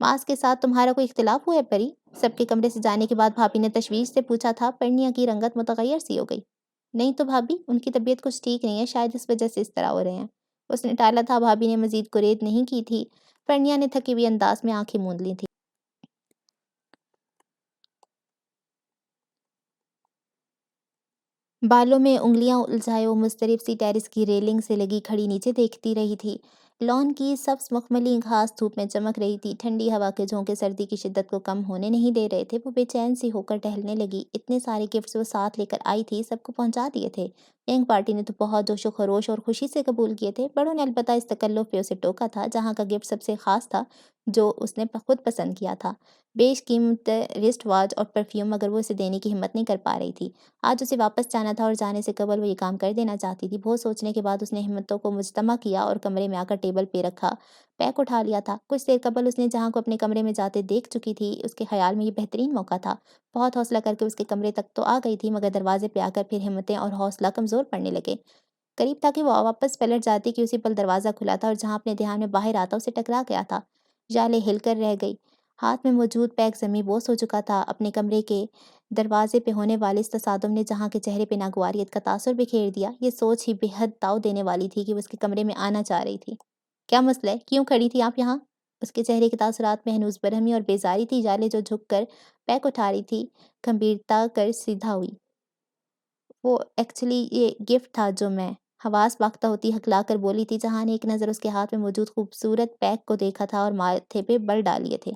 معاذ کے ساتھ تمہارا کوئی اختلاف ہوا ہے پری؟ سب کے کمرے سے جانے کے بعد بھابھی نے تشویش سے پوچھا تھا۔ پرنیا کی رنگت متغیر سی ہو گئی۔ نہیں تو بھابھی، ان کی طبیعت کچھ ٹھیک نہیں ہے، شاید اس وجہ سے اس طرح ہو رہے ہیں۔ اس نے ٹالا تھا۔ بھابھی نے مزید گریز نہیں کی تھی۔ پرنیا نے تھکی ہوئی انداز میں آنکھیں موند لی تھیں۔ بالوں میں انگلیاں الجھائے وہ مضطرب سی ٹیرس کی ریلنگ سے لگی کھڑی نیچے دیکھتی رہی تھی۔ لان کی سبز مخملی گھاس دھوپ میں چمک رہی تھی۔ ٹھنڈی ہوا کے جھونکے سردی کی شدت کو کم ہونے نہیں دے رہے تھے۔ وہ بے چین سی ہو کر ٹہلنے لگی۔ اتنے سارے گفٹس وہ ساتھ لے کر آئی تھی، سب کو پہنچا دیے تھے۔ ینگ پارٹی نے تو بہت جوش و خروش اور خوشی سے قبول کیے تھے۔ بڑوں نے البتہ اس تکلف پہ اسے ٹوکا تھا۔ جہاں کا گفٹ سب سے خاص تھا جو اس نے خود پسند کیا تھا، بیش قیمت رسٹ واچ اور پرفیوم، مگر وہ اسے دینے کی ہمت نہیں کر پا رہی تھی۔ آج اسے واپس جانا تھا اور جانے سے قبل وہ یہ کام کر دینا چاہتی تھی۔ بہت سوچنے کے بعد اس نے ہمتوں کو مجتمع کیا اور کمرے میں آ کر ٹیبل پہ رکھا پیک اٹھا لیا تھا۔ کچھ دیر قبل اس نے جہاں کو اپنے کمرے میں جاتے دیکھ چکی تھی۔ اس کے خیال میں یہ بہترین موقع تھا۔ بہت حوصلہ کر کے اس کے کمرے تک تو آ گئی تھی مگر دروازے پہ آ کر پھر ہمتیں اور حوصلہ کمزور پڑنے لگے۔ قریب تھا کہ وہ واپس پلٹ جاتی کہ اسی پل دروازہ کھلا تھا اور جہاں اپنے دھیان میں باہر آتا اسے ٹکرا گیا تھا۔ جالے ہل کر رہ گئی۔ ہاتھ میں موجود پیک زمیں بوس ہو چکا تھا۔ اپنے کمرے کے دروازے پہ ہونے والے اس تصادم نے جہاں کے چہرے پہ ناگواریت کا تاثر بکھیر دیا۔ یہ سوچ ہی بے حد تاؤ دینے والی تھی کہ وہ اس کے کمرے میں آنا چاہ رہی تھی۔ کیا مسئلہ ہے؟ کیوں کھڑی تھی آپ یہاں؟ اس کے چہرے کے تاثرات میں ہنوز برہمی اور بیزاری تھی۔ جالے جو جھک کر پیک اٹھا رہی تھی گھمبیرتا کر سیدھا ہوئی۔ وہ ایکچولی یہ گفٹ تھا جو میں حواس باختہ ہوتی ہکلا کر بولی تھی۔ جہاں نے ایک نظر اس کے ہاتھ میں موجود خوبصورت پیک کو دیکھا تھا اور ماتھے پہ بل ڈال لیے تھے۔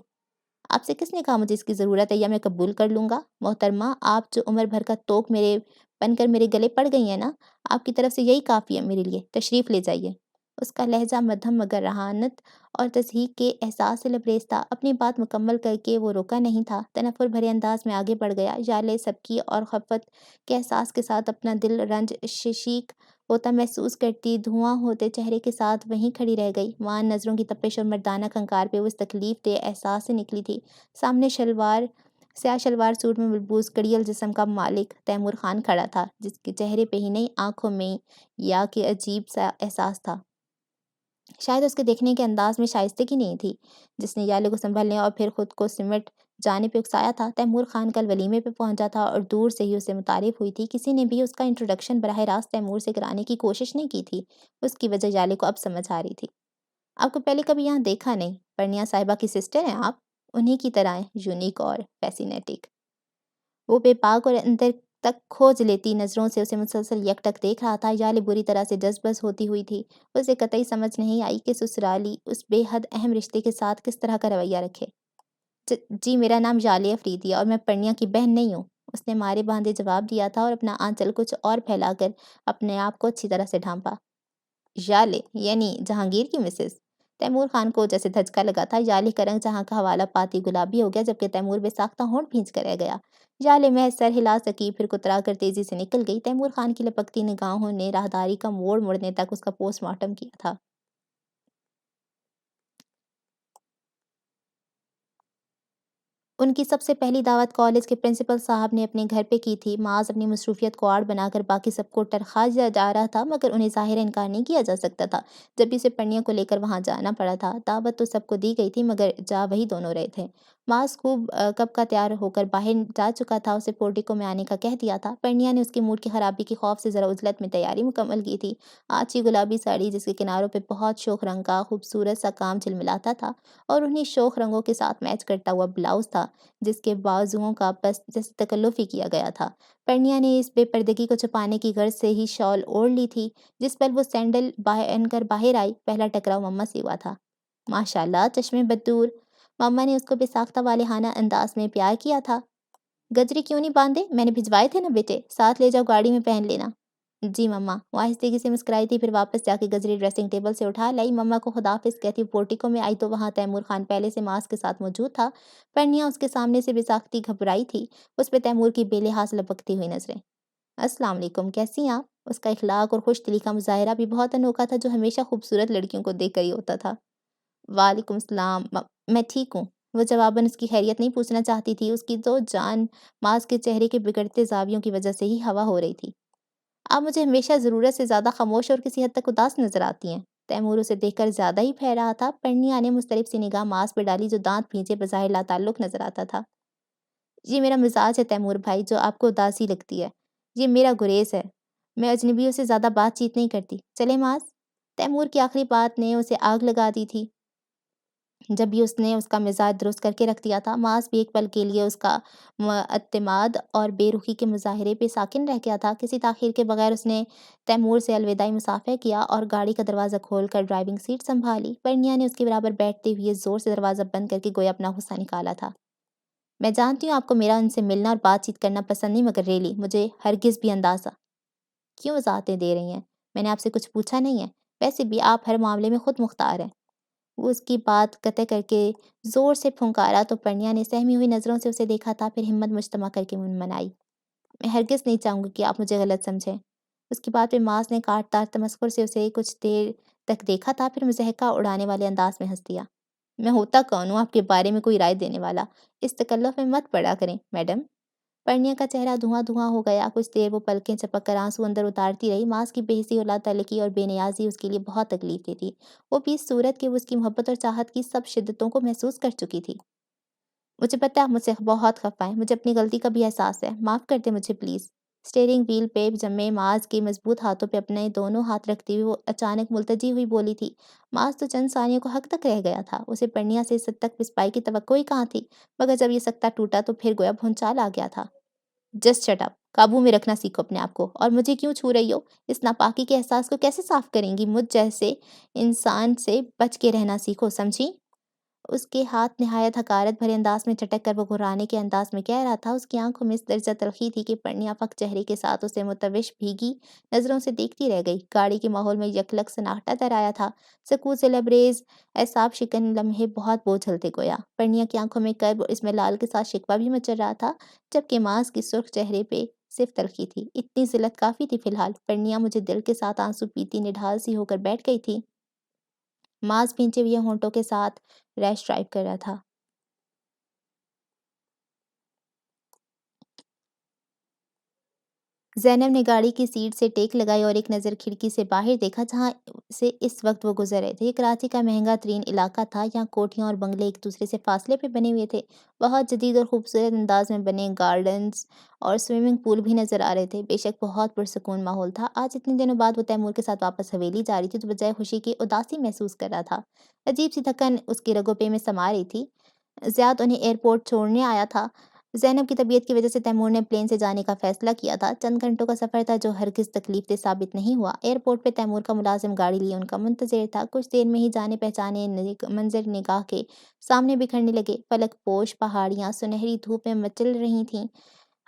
آپ سے کس نے کہا مجھے اس کی ضرورت ہے یا میں قبول کر لوں گا؟ محترمہ، آپ جو عمر بھر کا توق میرے بن کر میرے گلے پڑ گئی ہیں نا، آپ کی طرف سے یہی کافی ہے میرے لیے، تشریف لے جائیے۔ اس کا لہجہ مدھم مگر رہانت اور تضحیک کے احساس سے لبریز تھا۔ اپنی بات مکمل کر کے وہ روکا نہیں تھا، تنفر بھرے انداز میں آگے بڑھ گیا۔ جالے سبکی اور خفت کے احساس کے ساتھ اپنا دل رنج ششیق ہوتا محسوس کرتی دھواں ہوتے چہرے کے ساتھ وہیں کھڑی رہ گئی۔ وہاں نظروں کی تپش اور مردانہ کھنکار پہ وہ اس تکلیف دہ احساس سے نکلی تھی۔ سامنے سیاہ شلوار سوٹ میں ملبوس کڑیل جسم کا مالک تیمور خان کھڑا تھا، جس کے چہرے پہ ہی نہیں آنکھوں میں یا کہ عجیب سا احساس تھا۔ شاید اس کے دیکھنے کے انداز میں شائستگی نہیں تھی جس نے یالے کو سنبھلنے اور پھر خود کو سمٹ جانے پہ اکسایا تھا۔ تیمور خان کل ولیمے پہ پہنچا تھا اور دور سے ہی اسے متعارف ہوئی تھی۔ کسی نے بھی اس کا انٹروڈکشن براہ راست تیمور سے کرانے کی کوشش نہیں کی تھی۔ اس کی وجہ یالے کو اب سمجھ آ رہی تھی۔ آپ کو پہلے کبھی یہاں دیکھا نہیں۔ پرنیا صاحبہ کی سسٹر ہیں آپ؟ انہی کی طرح ہیں، یونیک اور فیسینیٹک۔ وہ بے باک اور اندر تک کھوج لیتی نظروں سے اسے مسلسل یک ٹک دیکھ رہا تھا۔ یالے بری طرح سے جذ بز ہوتی ہوئی تھی۔ اسے قطعی سمجھ نہیں آئی کہ سسرالی اس بے حد اہم رشتے کے ساتھ کس طرح کا رویہ رکھے۔ جی میرا نام یالے افریدی ہے اور میں پرنیا کی بہن نہیں ہوں، اس نے مارے باندھے جواب دیا تھا اور اپنا آنچل کچھ اور پھیلا کر اپنے آپ کو اچھی طرح سے ڈھانپا۔ یالے یعنی جہانگیر کی مسز؟ تیمور خان کو جیسے دھچکا لگا تھا۔ یالے کا رنگ جہاں کا حوالہ پاتی گلابی ہو گیا جبکہ تیمور بے ساختہ ہونٹ بھینچ کر رہ گیا۔ یالے محض سر ہلا سکی، پھر کترا کر تیزی سے نکل گئی۔ تیمور خان کی لپکتی نگاہوں نے راہداری کا موڑ مڑنے تک اس کا پوسٹ مارٹم کیا تھا۔ ان کی سب سے پہلی دعوت کالج کے پرنسپل صاحب نے اپنے گھر پہ کی تھی۔ معاذ اپنی مصروفیت کو آڑ بنا کر باقی سب کو ٹرخا دیا جا رہا تھا مگر انہیں ظاہر انکار نہیں کیا جا سکتا تھا جب بھی اسے پرنیا کو لے کر وہاں جانا پڑا تھا۔ دعوت تو سب کو دی گئی تھی مگر جا وہی دونوں رہے تھے۔ معاذ خوب کب کا تیار ہو کر باہر جا چکا تھا، اسے پورٹیکو میں آنے کا کہہ دیا تھا۔ پرنیا نے اس کے موڈ کی خرابی کے خوف سے ذرا عزلت میں تیاری مکمل کی تھی۔ آچی گلابی ساڑی جس کے کناروں پہ بہت شوخ رنگ کا خوبصورت سا کام جھلملاتا تھا اور انہیں شوخ رنگوں کے ساتھ میچ کرتا ہوا بلاؤز تھا جس کے بازوؤں کا بس جیسے تکلف ہی کیا گیا تھا۔ پرنیا نے اس بے پردگی کو چھپانے کی غرض سے ہی شال اوڑھ لی تھی۔ جس پل وہ سینڈل پہن کر باہر آئی، پہلا ٹکراؤ مما سے ہوا تھا۔ ماشاءاللہ چشمے بددور، مما نے اس کو بے ساختہ والہانہ انداز میں پیار کیا تھا۔ گجرے کیوں نہیں باندھے؟ میں نے بھجوائے تھے نا بیٹے، ساتھ لے جاؤ گاڑی میں پہن لینا۔ جی مما، وہ آہستگی سے مسکرائی تھی، پھر واپس جا کے گجرے ڈریسنگ ٹیبل سے اٹھا لائی۔ مما کو خداحافظ کہتی پورٹیکو میں آئی تو وہاں تیمور خان پہلے سے معاذ کے ساتھ موجود تھا۔ پرنیا اس کے سامنے سے بے ساختی گھبرائی تھی، اس پہ تیمور کی بے لحاظ لپکتی ہوئی نظریں۔ السلام علیکم، کیسی ہیں آپ؟ اس کا اخلاق اور خوش دلی کا مظاہرہ بھی بہت انوکھا تھا جو ہمیشہ خوبصورت لڑکیوں کو دیکھ کر ہی ہوتا تھا۔ وعلیکم السلام، میں ٹھیک ہوں۔ وہ جواباً اس کی خیریت نہیں پوچھنا چاہتی تھی، اس کی تو جان معاذ کے چہرے کے بگڑتے زاویوں کی وجہ سے ہی ہوا ہو رہی تھی۔ آپ مجھے ہمیشہ ضرورت سے زیادہ خاموش اور کسی حد تک اداس نظر آتی ہیں۔ تیمور اسے دیکھ کر زیادہ ہی پھیر رہا تھا۔ پرنیا نے مضطرب سی نگاہ معاذ پہ ڈالی جو دانت بھینچے بظاہر لا تعلق نظر آتا تھا۔ یہ میرا مزاج ہے تیمور بھائی، جو آپ کو اداسی لگتی ہے، یہ میرا گریز ہے۔ میں اجنبیوں سے زیادہ بات چیت نہیں کرتی، چلے معاذ؟ تیمور کی آخری بات نے اسے آگ لگا دی تھی۔ جب بھی اس نے اس کا مزاج درست کر کے رکھ دیا تھا، معاذ بھی ایک پل کے لیے اس کا اعتماد اور بے رخی کے مظاہرے پہ ساکن رہ گیا تھا۔ کسی تاخیر کے بغیر اس نے تیمور سے الوداعی مصافحہ کیا اور گاڑی کا دروازہ کھول کر ڈرائیونگ سیٹ سنبھالی۔ پرنیا نے اس کے برابر بیٹھتے ہوئے زور سے دروازہ بند کر کے گویا اپنا غصہ نکالا تھا۔ میں جانتی ہوں آپ کو میرا ان سے ملنا اور بات چیت کرنا پسند نہیں مگر ریلی مجھے ہرگز بھی اندازہ کیوں وضاحتیں دے رہی ہیں؟ میں نے آپ سے کچھ پوچھا نہیں ہے، ویسے بھی آپ ہر معاملے میں خود مختار ہیں۔ وہ اس کی بات قطع کر کے زور سے پھنکارا تو پرنیا نے سہمی ہوئی نظروں سے اسے دیکھا تھا، پھر ہمت مجتمع کر کے منمنائی۔ میں ہرگز نہیں چاہوں گی کہ آپ مجھے غلط سمجھیں۔ اس کی بات پہ معاذ نے کاٹدار تمسخر سے اسے کچھ دیر تک دیکھا تھا، پھر مضحکہ اڑانے والے انداز میں ہنس دیا۔ میں ہوتا کون ہوں آپ کے بارے میں کوئی رائے دینے والا؟ اس تکلف میں مت پڑا کریں میڈم۔ پرنیا کا چہرہ دھواں دھواں ہو گیا۔ کچھ دیر وہ پلکیں چپک کر آنسو اندر اتارتی رہی۔ معاذ کی بے حسی اور لاتعلقی اور بے نیازی اس کے لیے بہت تکلیف دہ تھی۔ وہ بھی اس صورت کہ وہ اس کی محبت اور چاہت کی سب شدتوں کو محسوس کر چکی تھی۔ مجھے پتہ ہے آپ مجھ سے بہت خفا ہیں، مجھے اپنی غلطی کا بھی احساس ہے، معاف کر دیں مجھے پلیز۔ اسٹیئرنگ وہیل پہ جمے معاذ کے مضبوط ہاتھوں پہ اپنے دونوں ہاتھ رکھتے ہوئے وہ اچانک ملتجی ہوئی بولی تھی۔ معاذ تو چند ثانیوں کو حق تک رہ گیا تھا، اسے پرنیا سے اس حد تک پسپائی کی توقع ہی کہاں تھی، مگر جب یہ سکتہ ٹوٹا تو پھر گویا بھونچال آ گیا تھا۔ جسٹ شٹ اپ، قابو میں رکھنا سیکھو اپنے آپ کو، اور مجھے کیوں چھو رہی ہو؟ اس ناپاکی کے احساس کو کیسے صاف کریں گی؟ مجھ جیسے انسان سے بچ کے رہنا سیکھو، سمجھی؟ اس کے ہاتھ نہایت حقارت بھرے انداز میں چٹک کر وہ گھرانے کے انداز میں کہہ رہا تھا۔ اس کی آنکھوں میں اس درجہ تلخی تھی کہ پرنیا فک چہرے کے ساتھ اسے متوش بھیگی نظروں سے دیکھتی رہ گئی۔ گاڑی کے ماحول میں یکلک سناٹا در آیا تھا، سکوت سے لبریز اعصاب شکن لمحے بہت بوجھل تھے گویا۔ پرنیا کی آنکھوں میں کرب اور اس میں لال کے ساتھ شکوہ بھی مچل رہا تھا، جبکہ معاذ کی سرخ چہرے پہ صرف تلخی تھی۔ اتنی ذلت کافی تھی فی الحال۔ پرنیا مجھے دل کے ساتھ آنسو پیتی نڈھال سی ہو کر بیٹھ گئی تھی۔ ماس بھینچے ہوئے ہونٹوں کے ساتھ ریش ڈرائیو کر رہا تھا۔ زینب نے گاڑی کی سیٹ سے ٹیک لگائی اور ایک نظر کھڑکی سے باہر دیکھا جہاں سے اس وقت وہ گزر رہے تھے۔ یہ کراچی کا مہنگا ترین علاقہ تھا۔ یہاں کوٹھیاں اور بنگلے ایک دوسرے سے فاصلے پہ بنے ہوئے تھے۔ بہت جدید اور خوبصورت انداز میں بنے گارڈنز اور سوئمنگ پول بھی نظر آ رہے تھے۔ بے شک بہت پرسکون ماحول تھا۔ آج اتنے دنوں بعد وہ تیمور کے ساتھ واپس حویلی جا رہی تھی تو بجائے خوشی کے اداسی محسوس کر رہا تھا۔ عجیب سی تھکن اس کی رگوں پہ میں سما رہی تھی۔ زیاد انہیں ایئرپورٹ چھوڑنے آیا تھا۔ زینب کی طبیعت کی وجہ سے تیمور نے پلین سے جانے کا فیصلہ کیا تھا۔ چند گھنٹوں کا سفر تھا جو ہرگز تکلیف دہ ثابت نہیں ہوا۔ ایئرپورٹ پہ تیمور کا ملازم گاڑی لیے ان کا منتظر تھا۔ کچھ دیر میں ہی جانے پہچانے منظر نگاہ کے سامنے بکھرنے لگے۔ فلک پوش پہاڑیاں سنہری دھوپ میں مچل رہی تھیں۔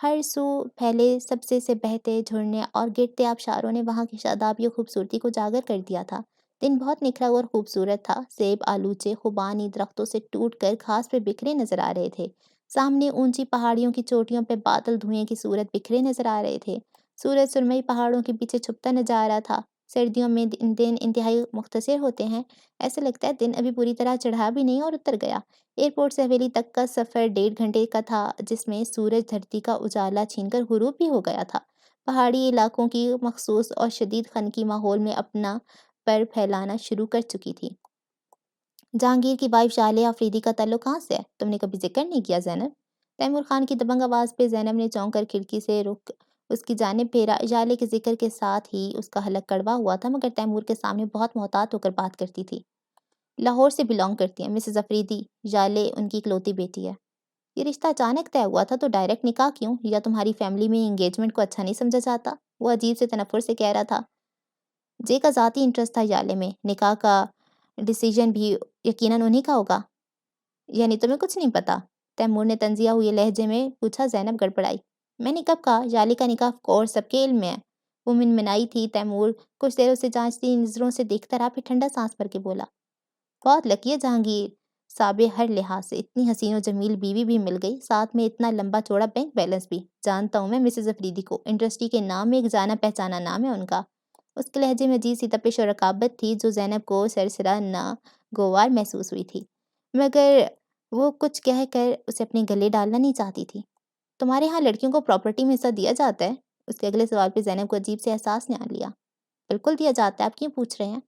ہر سو پھیلے سبزے سے بہتے جھرنے اور گرتے آبشاروں نے وہاں کی شادابی و خوبصورتی کو اجاگر کر دیا تھا۔ دن بہت نکھرا اور خوبصورت تھا۔ سیب آلوچے خوبانی درختوں سے ٹوٹ کر گھاس پہ بکھرے نظر آ رہے تھے۔ سامنے اونچی پہاڑیوں کی چوٹیوں پہ بادل دھوئیں کی صورت بکھرے نظر آ رہے تھے۔ سورج سرمئی پہاڑوں کے پیچھے چھپتا نظر آ رہا تھا۔ سردیوں میں دن انتہائی مختصر ہوتے ہیں۔ ایسا لگتا ہے دن ابھی پوری طرح چڑھا بھی نہیں اور اتر گیا۔ ایئرپورٹ سے حویلی تک کا سفر 1.5 گھنٹے کا تھا جس میں سورج دھرتی کا اجالا چھین کر غروب بھی ہو گیا تھا۔ پہاڑی علاقوں کی مخصوص اور شدید خنکی ماحول میں اپنا پر پھیلانا شروع کر چکی تھی۔ جہانگیر کی وائف ژالے آفریدی کا تعلق کہاں سے ہے؟ تم نے کبھی ذکر نہیں کیا زینب؟ تیمور خان کی دبنگ آواز پہ زینب نے چونک کر کھڑکی سے رخ اس کی جانب پھیرا۔ ژالے کے ذکر کے ساتھ ہی اس کا حلق کڑوا ہوا تھا مگر تیمور کے سامنے بہت محتاط ہو کر بات کرتی تھی۔ لاہور سے بلانگ کرتی ہیں مسز آفریدی۔ ژالے ان کی اکلوتی بیٹی ہے۔ یہ رشتہ اچانک طے ہوا تھا تو ڈائریکٹ نکاح کیوں؟ یا تمہاری فیملی میں انگیجمنٹ کو اچھا نہیں سمجھا جاتا؟ وہ عجیب سے تنفر سے کہہ رہا تھا۔ جے کا ذاتی انٹرسٹ تھا ژالے میں۔ نکاح کا ڈیسیژن بھی یقیناً انہی کا ہوگا۔ یعنی تمہیں کچھ نہیں پتا؟ تیمور نے تنزیہ ہوئے لہجے میں پوچھا۔ زینب گڑبڑائی۔ میں نے کب کہا؟ ژالے کا نکاح آف کورس سب کے علم میں ہے۔ وہ منمنائی تھی۔ تیمور کچھ دیر اسے جانچتی نظروں سے دیکھتا رہا پھر ٹھنڈا سانس بھر کے بولا، بہت لکی ہے جہانگیر صاحب ہر لحاظ سے۔ اتنی حسین و جمیل بیوی بھی مل گئی، ساتھ میں اتنا لمبا چوڑا بینک بیلنس بھی۔ جانتا ہوں میں مسز آفریدی کو، انڈسٹری کے نام میں ایک جانا پہچانا نام ہے ان کا۔ اس کے لہجے میں عجیب سی تپش اور رقابت تھی جو زینب کو سرسرا ناگوار محسوس ہوئی تھی، مگر وہ کچھ کہہ کر اسے اپنے گلے ڈالنا نہیں چاہتی تھی۔ تمہارے ہاں لڑکیوں کو پراپرٹی میں حصہ دیا جاتا ہے؟ اس کے اگلے سوال پہ زینب کو عجیب سے احساس نے آ لیا۔ بالکل دیا جاتا ہے، آپ کیوں پوچھ رہے ہیں؟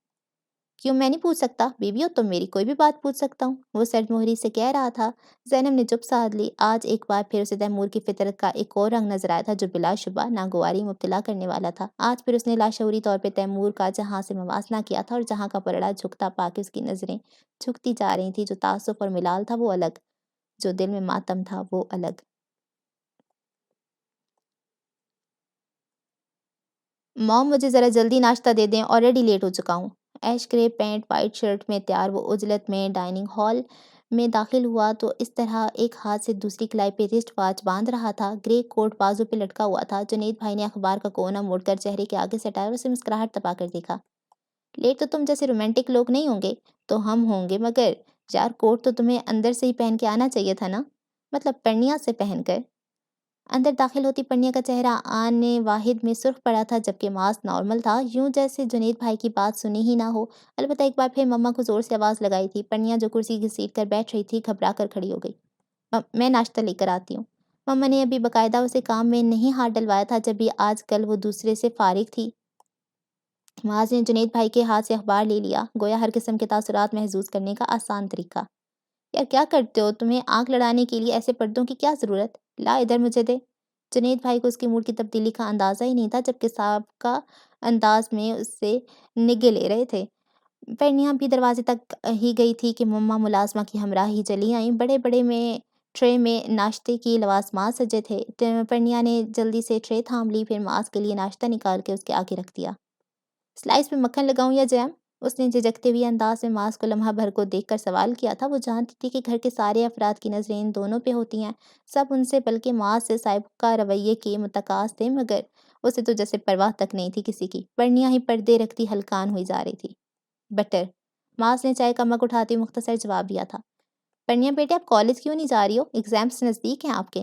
کیوں میں نہیں پوچھ سکتا؟ بیوی ہو تم میری، کوئی بھی بات پوچھ سکتا ہوں، وہ سرد مہری سے کہہ رہا تھا۔ زینب نے چپ سادھ لی۔ آج ایک بار پھر اسے تیمور کی فطرت کا ایک اور رنگ نظر آیا تھا جو بلا شبہ ناگواری مبتلا کرنے والا تھا۔ آج پھر اس نے لاشعوری طور پہ تیمور کا جہاں سے موازنہ کیا تھا اور جہاں کا پلڑا جھکتا پا کے اس کی نظریں جھکتی جا رہی تھیں۔ جو تعصب اور ملال تھا وہ الگ، جو دل میں ماتم تھا وہ الگ۔ موم مجھے ذرا جلدی ناشتہ دے دیں، آلریڈی لیٹ ہو چکا ہوں۔ ایش گرے پینٹ وائٹ شرٹ میں تیار وہ عجلت میں ڈائننگ ہال میں داخل ہوا تو اس طرح ایک ہاتھ سے دوسری کلائی پہ رسٹ واچ باندھ رہا تھا۔ گرے کوٹ بازو پہ لٹکا ہوا تھا۔ جنید بھائی نے اخبار کا کونا موڑ کر چہرے کے آگے سٹایا اور اسے مسکراہٹ تپا کر دیکھا۔ لیٹ تو تم جیسے رومانٹک لوگ نہیں ہوں گے تو ہم ہوں گے، مگر یار کوٹ تو تمہیں اندر سے ہی پہن کے آنا چاہیے تھا نا، مطلب پرنیا سے پہن کر۔ اندر داخل ہوتی پرنیا کا چہرہ آن واحد میں سرخ پڑا تھا جبکہ ماسک نارمل تھا، یوں جیسے جنید بھائی کی بات سنی ہی نہ ہو۔ البتہ ایک بار پھر مما کو زور سے آواز لگائی تھی۔ پرنیا جو کرسی گھسیٹ کر بیٹھ رہی تھی گھبرا کر کھڑی ہو گئی۔ میں ناشتہ لے کر آتی ہوں۔ مما نے ابھی باقاعدہ اسے کام میں نہیں ہاتھ ڈلوایا تھا جب بھی آج کل وہ دوسرے سے فارغ تھی۔ معاذ نے جنید بھائی کے ہاتھ سے اخبار لے لیا، گویا ہر قسم کے تاثرات محسوس کرنے کا آسان طریقہ۔ یار کیا کرتے ہو؟ تمہیں آنکھ لڑانے کے لیے ایسے پردوں کی کیا ضرورت؟ لا ادھر مجھے دے۔ جنید بھائی کو اس کی موڈ کی تبدیلی کا اندازہ ہی نہیں تھا جبکہ سابقہ انداز میں اس سے نگے لے رہے تھے۔ پرنیا بھی دروازے تک ہی گئی تھی کہ مما ملازمہ کی ہمراہی چلی آئیں۔ بڑے بڑے میں ٹرے میں ناشتے کی لوازمات سجے تھے۔ پرنیا نے جلدی سے ٹرے تھام لی، پھر معاذ کے لیے ناشتہ نکال کے اس کے آگے رکھ دیا۔ سلائس پہ مکھن لگاؤں یا جیم؟ اس نے جھجکتے ہوئے انداز میں معاذ کو لمحہ بھر کو دیکھ کر سوال کیا تھا۔ وہ جانتی تھی کہ گھر کے سارے افراد کی نظریں ان دونوں پہ ہوتی ہیں، سب ان سے بلکہ معاذ سے سابقہ رویے کے متقاض تھے، مگر اسے تو جیسے پرواہ تک نہیں تھی کسی کی۔ پرنیا ہی پردے رکھتی ہلکان ہوئی جا رہی تھی۔ بٹر۔ معاذ نے چائے کا مگ اٹھاتے ہوئے مختصر جواب دیا تھا۔ پرنیا بیٹے آپ کالج کیوں نہیں جا رہی ہو؟ ایگزامس نزدیک ہیں آپ کے؟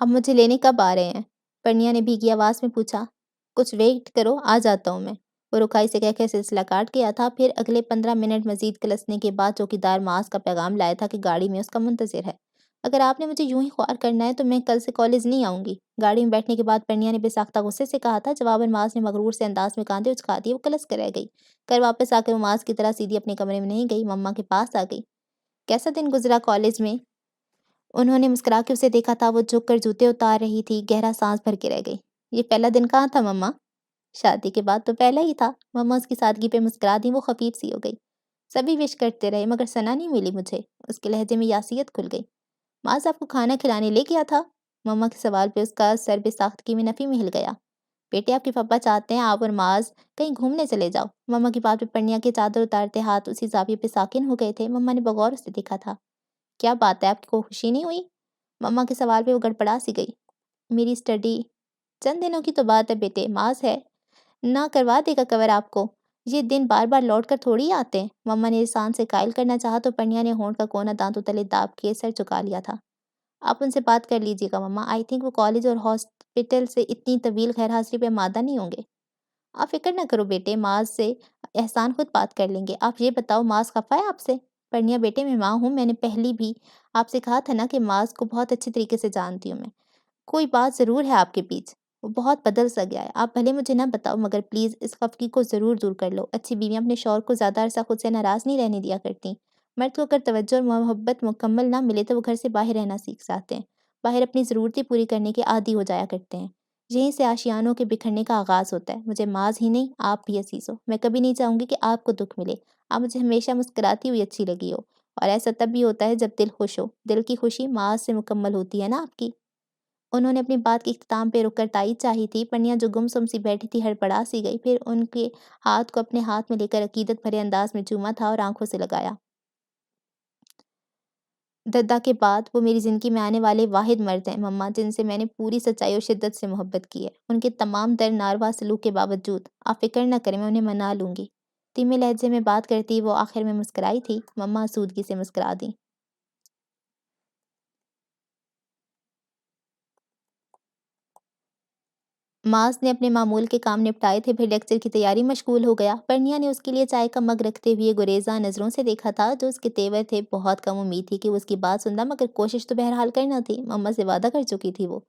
اب مجھے لینے کب آ رہے ہیں؟ پرنیا نے بھیگی آواز میں پوچھا۔ کچھ ویٹ کرو، آ جاتا ہوں میں۔ وہ رکائی سے کہہ کے سلسلہ کاٹ گیا تھا۔ پھر اگلے 15 منٹ مزید کلسنے کے بعد چوکیدار معاذ کا پیغام لایا تھا کہ گاڑی میں اس کا منتظر ہے۔ اگر آپ نے مجھے یوں ہی خوار کرنا ہے تو میں کل سے کالج نہیں آؤں گی۔ گاڑی میں بیٹھنے کے بعد پرنیا نے بے ساختہ غصے سے کہا تھا۔ جواباً معاذ نے مغرور سے انداز میں کاندھے اچکا دیے۔ وہ کلس کر رہ گئی۔ گھر واپس آ کر وہ معاذ کی طرح سیدھی اپنے کمرے میں نہیں گئی، مما کے پاس آ گئی۔ کیسا دن گزرا کالج میں؟ انہوں نے مسکرا کے اسے دیکھا تھا۔ وہ جھک کر جوتے اتار رہی تھی، گہرا سانس بھر کے رہ گئی۔ یہ پہلا دن کہاں تھا مما؟ شادی کے بعد تو پہلا ہی تھا۔ مما اس کی سادگی پہ مسکرا دیں۔ وہ خفیف سی ہو گئی۔ سبھی وش کرتے رہے مگر ثنا نہیں ملی مجھے۔ اس کے لہجے میں یاسیت کھل گئی۔ معاذ آپ کو کھانا کھلانے لے گیا تھا؟ مما کے سوال پہ اس کا سر بے ساختگی میں نفی میں ہل گیا۔ بیٹے آپ کے پاپا چاہتے ہیں آپ اور معاذ کہیں گھومنے چلے جاؤ۔ مما کی بات پہ پرنیا کے چادر اتارتے ہاتھ اسی زاویے پہ ساکن ہو گئے تھے۔ مما نے بغور اسے دیکھا تھا۔ کیا بات ہے، آپ کو خوشی نہیں ہوئی؟ مما کے سوال پہ وہ گڑبڑا سی گئی۔ میری اسٹڈی چند دنوں کی تو بات ہے بیٹے، معاذ ہے نہ کروا دے گا کور آپ کو۔ یہ دن بار بار لوٹ کر تھوڑی آتے ہیں۔ مما نے احسان سے قائل کرنا چاہا تو پرنیا نے ہونٹ کا کونا دانتوں تلے داب کے سر چکا لیا تھا۔ آپ ان سے بات کر لیجیے گا مما، آئی تھنک وہ کالج اور ہاسپٹل سے اتنی طویل غیر حاضری پہ آمادہ نہیں ہوں گے۔ آپ فکر نہ کرو بیٹے، معاذ سے احسان خود بات کر لیں گے۔ آپ یہ بتاؤ معاذ خفا ہے آپ سے؟ پرنیا بیٹے میں ماں ہوں، میں نے پہلی بھی آپ سے کہا تھا نا کہ معاذ کو بہت اچھے طریقے سے جانتی ہوں میں۔ کوئی بات ضرور ہے آپ کے بیچ، وہ بہت بدل سا گیا ہے۔ آپ بھلے مجھے نہ بتاؤ مگر پلیز اس خفگی کو ضرور دور کر لو۔ اچھی بیویاں اپنے شوہر کو زیادہ عرصہ خود سے ناراض نہیں رہنے دیا کرتی۔ مرد کو اگر توجہ اور محبت مکمل نہ ملے تو وہ گھر سے باہر رہنا سیکھ جاتے ہیں، باہر اپنی ضرورتیں پوری کرنے کے عادی ہو جایا کرتے ہیں۔ یہیں سے آشیانوں کے بکھرنے کا آغاز ہوتا ہے۔ مجھے معاذ ہی نہیں، آپ بھی عزیز ہو۔ میں کبھی نہیں چاہوں گی کہ آپ کو دکھ ملے۔ آپ مجھے ہمیشہ مسکراتی ہوئی اچھی لگی ہو، اور ایسا تب بھی ہوتا ہے جب دل خوش ہو۔ دل کی خوشی معاذ سے مکمل ہوتی ہے نا آپ کی۔ انہوں نے اپنی بات کے اختتام پہ رک کر تائید چاہی تھی۔ پرنیا جو گم سی بیٹھی تھی ہڑبڑا سی گئی، پھر ان کے ہاتھ کو اپنے ہاتھ میں لے کر عقیدت بھرے انداز میں چوما تھا اور آنکھوں سے لگایا۔ ددا کے بعد وہ میری زندگی میں آنے والے واحد مرد ہیں مما، جن سے میں نے پوری سچائی اور شدت سے محبت کی ہے۔ ان کے تمام در ناروا سلوک کے باوجود آپ فکر نہ کریں، میں انہیں منا لوں گی۔ دھیمے لہجے میں بات کرتی وہ آخر میں مسکرائی تھی۔ مما آسودگی سے مسکرا دیں۔ معاذ نے اپنے معمول کے کام نپٹائے تھے، پھر لیکچر کی تیاری مشغول ہو گیا۔ پرنیا نے اس کے لیے چائے کا مگ رکھتے ہوئے گریزاں نظروں سے دیکھا تھا۔ جو اس کے تیور تھے، بہت کم امید تھی کہ وہ اس کی بات سنتا، مگر کوشش تو بہرحال کرنا تھی۔ مما سے وعدہ کر چکی تھی وہ۔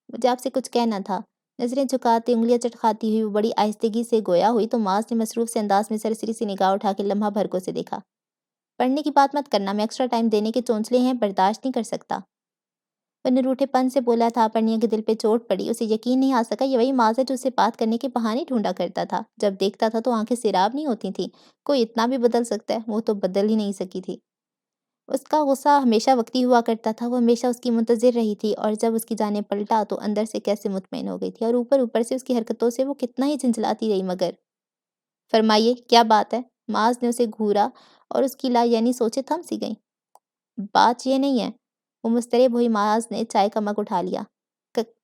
مجھے آپ سے کچھ کہنا تھا۔ نظریں جھکاتے انگلیاں چٹکھاتی ہوئی وہ بڑی آہستگی سے گویا ہوئی تو معاذ نے مصروف سے انداز میں سرسری سی نگاہ اٹھا کے لمحہ بھر کو اسے دیکھا۔ پڑھنے کی بات مت کرنا، میں ایکسٹرا ٹائم دینے کے چونچلے ہیں برداشت نہیں کر سکتا۔ وہ نروٹھے پن سے بولا تھا۔ پرنیا کے دل پہ چوٹ پڑی۔ اسے یقین نہیں آ سکا یہ وہی معاذ ہے جو اسے بات کرنے کے بہانے ڈھونڈا کرتا تھا۔ جب دیکھتا تھا تو آنکھیں سیراب نہیں ہوتی تھیں۔ کوئی اتنا بھی بدل سکتا ہے؟ وہ تو بدل ہی نہیں سکی تھی۔ اس کا غصہ ہمیشہ وقتی ہوا کرتا تھا۔ وہ ہمیشہ اس کی منتظر رہی تھی، اور جب اس کی جانب پلٹا تو اندر سے کیسے مطمئن ہو گئی تھی، اور اوپر سے اس کی حرکتوں سے وہ کتنا ہی جھنجھلاتی رہی مگر۔ فرمائیے کیا بات ہے؟ معاذ نے اسے گھورا اور اس کی لا یعنی سوچیں تھم سی گئیں۔ بات یہ نہیں ہے۔ وہ مضطرب ہوئی معاذ نے چائے کا مگ اٹھا لیا۔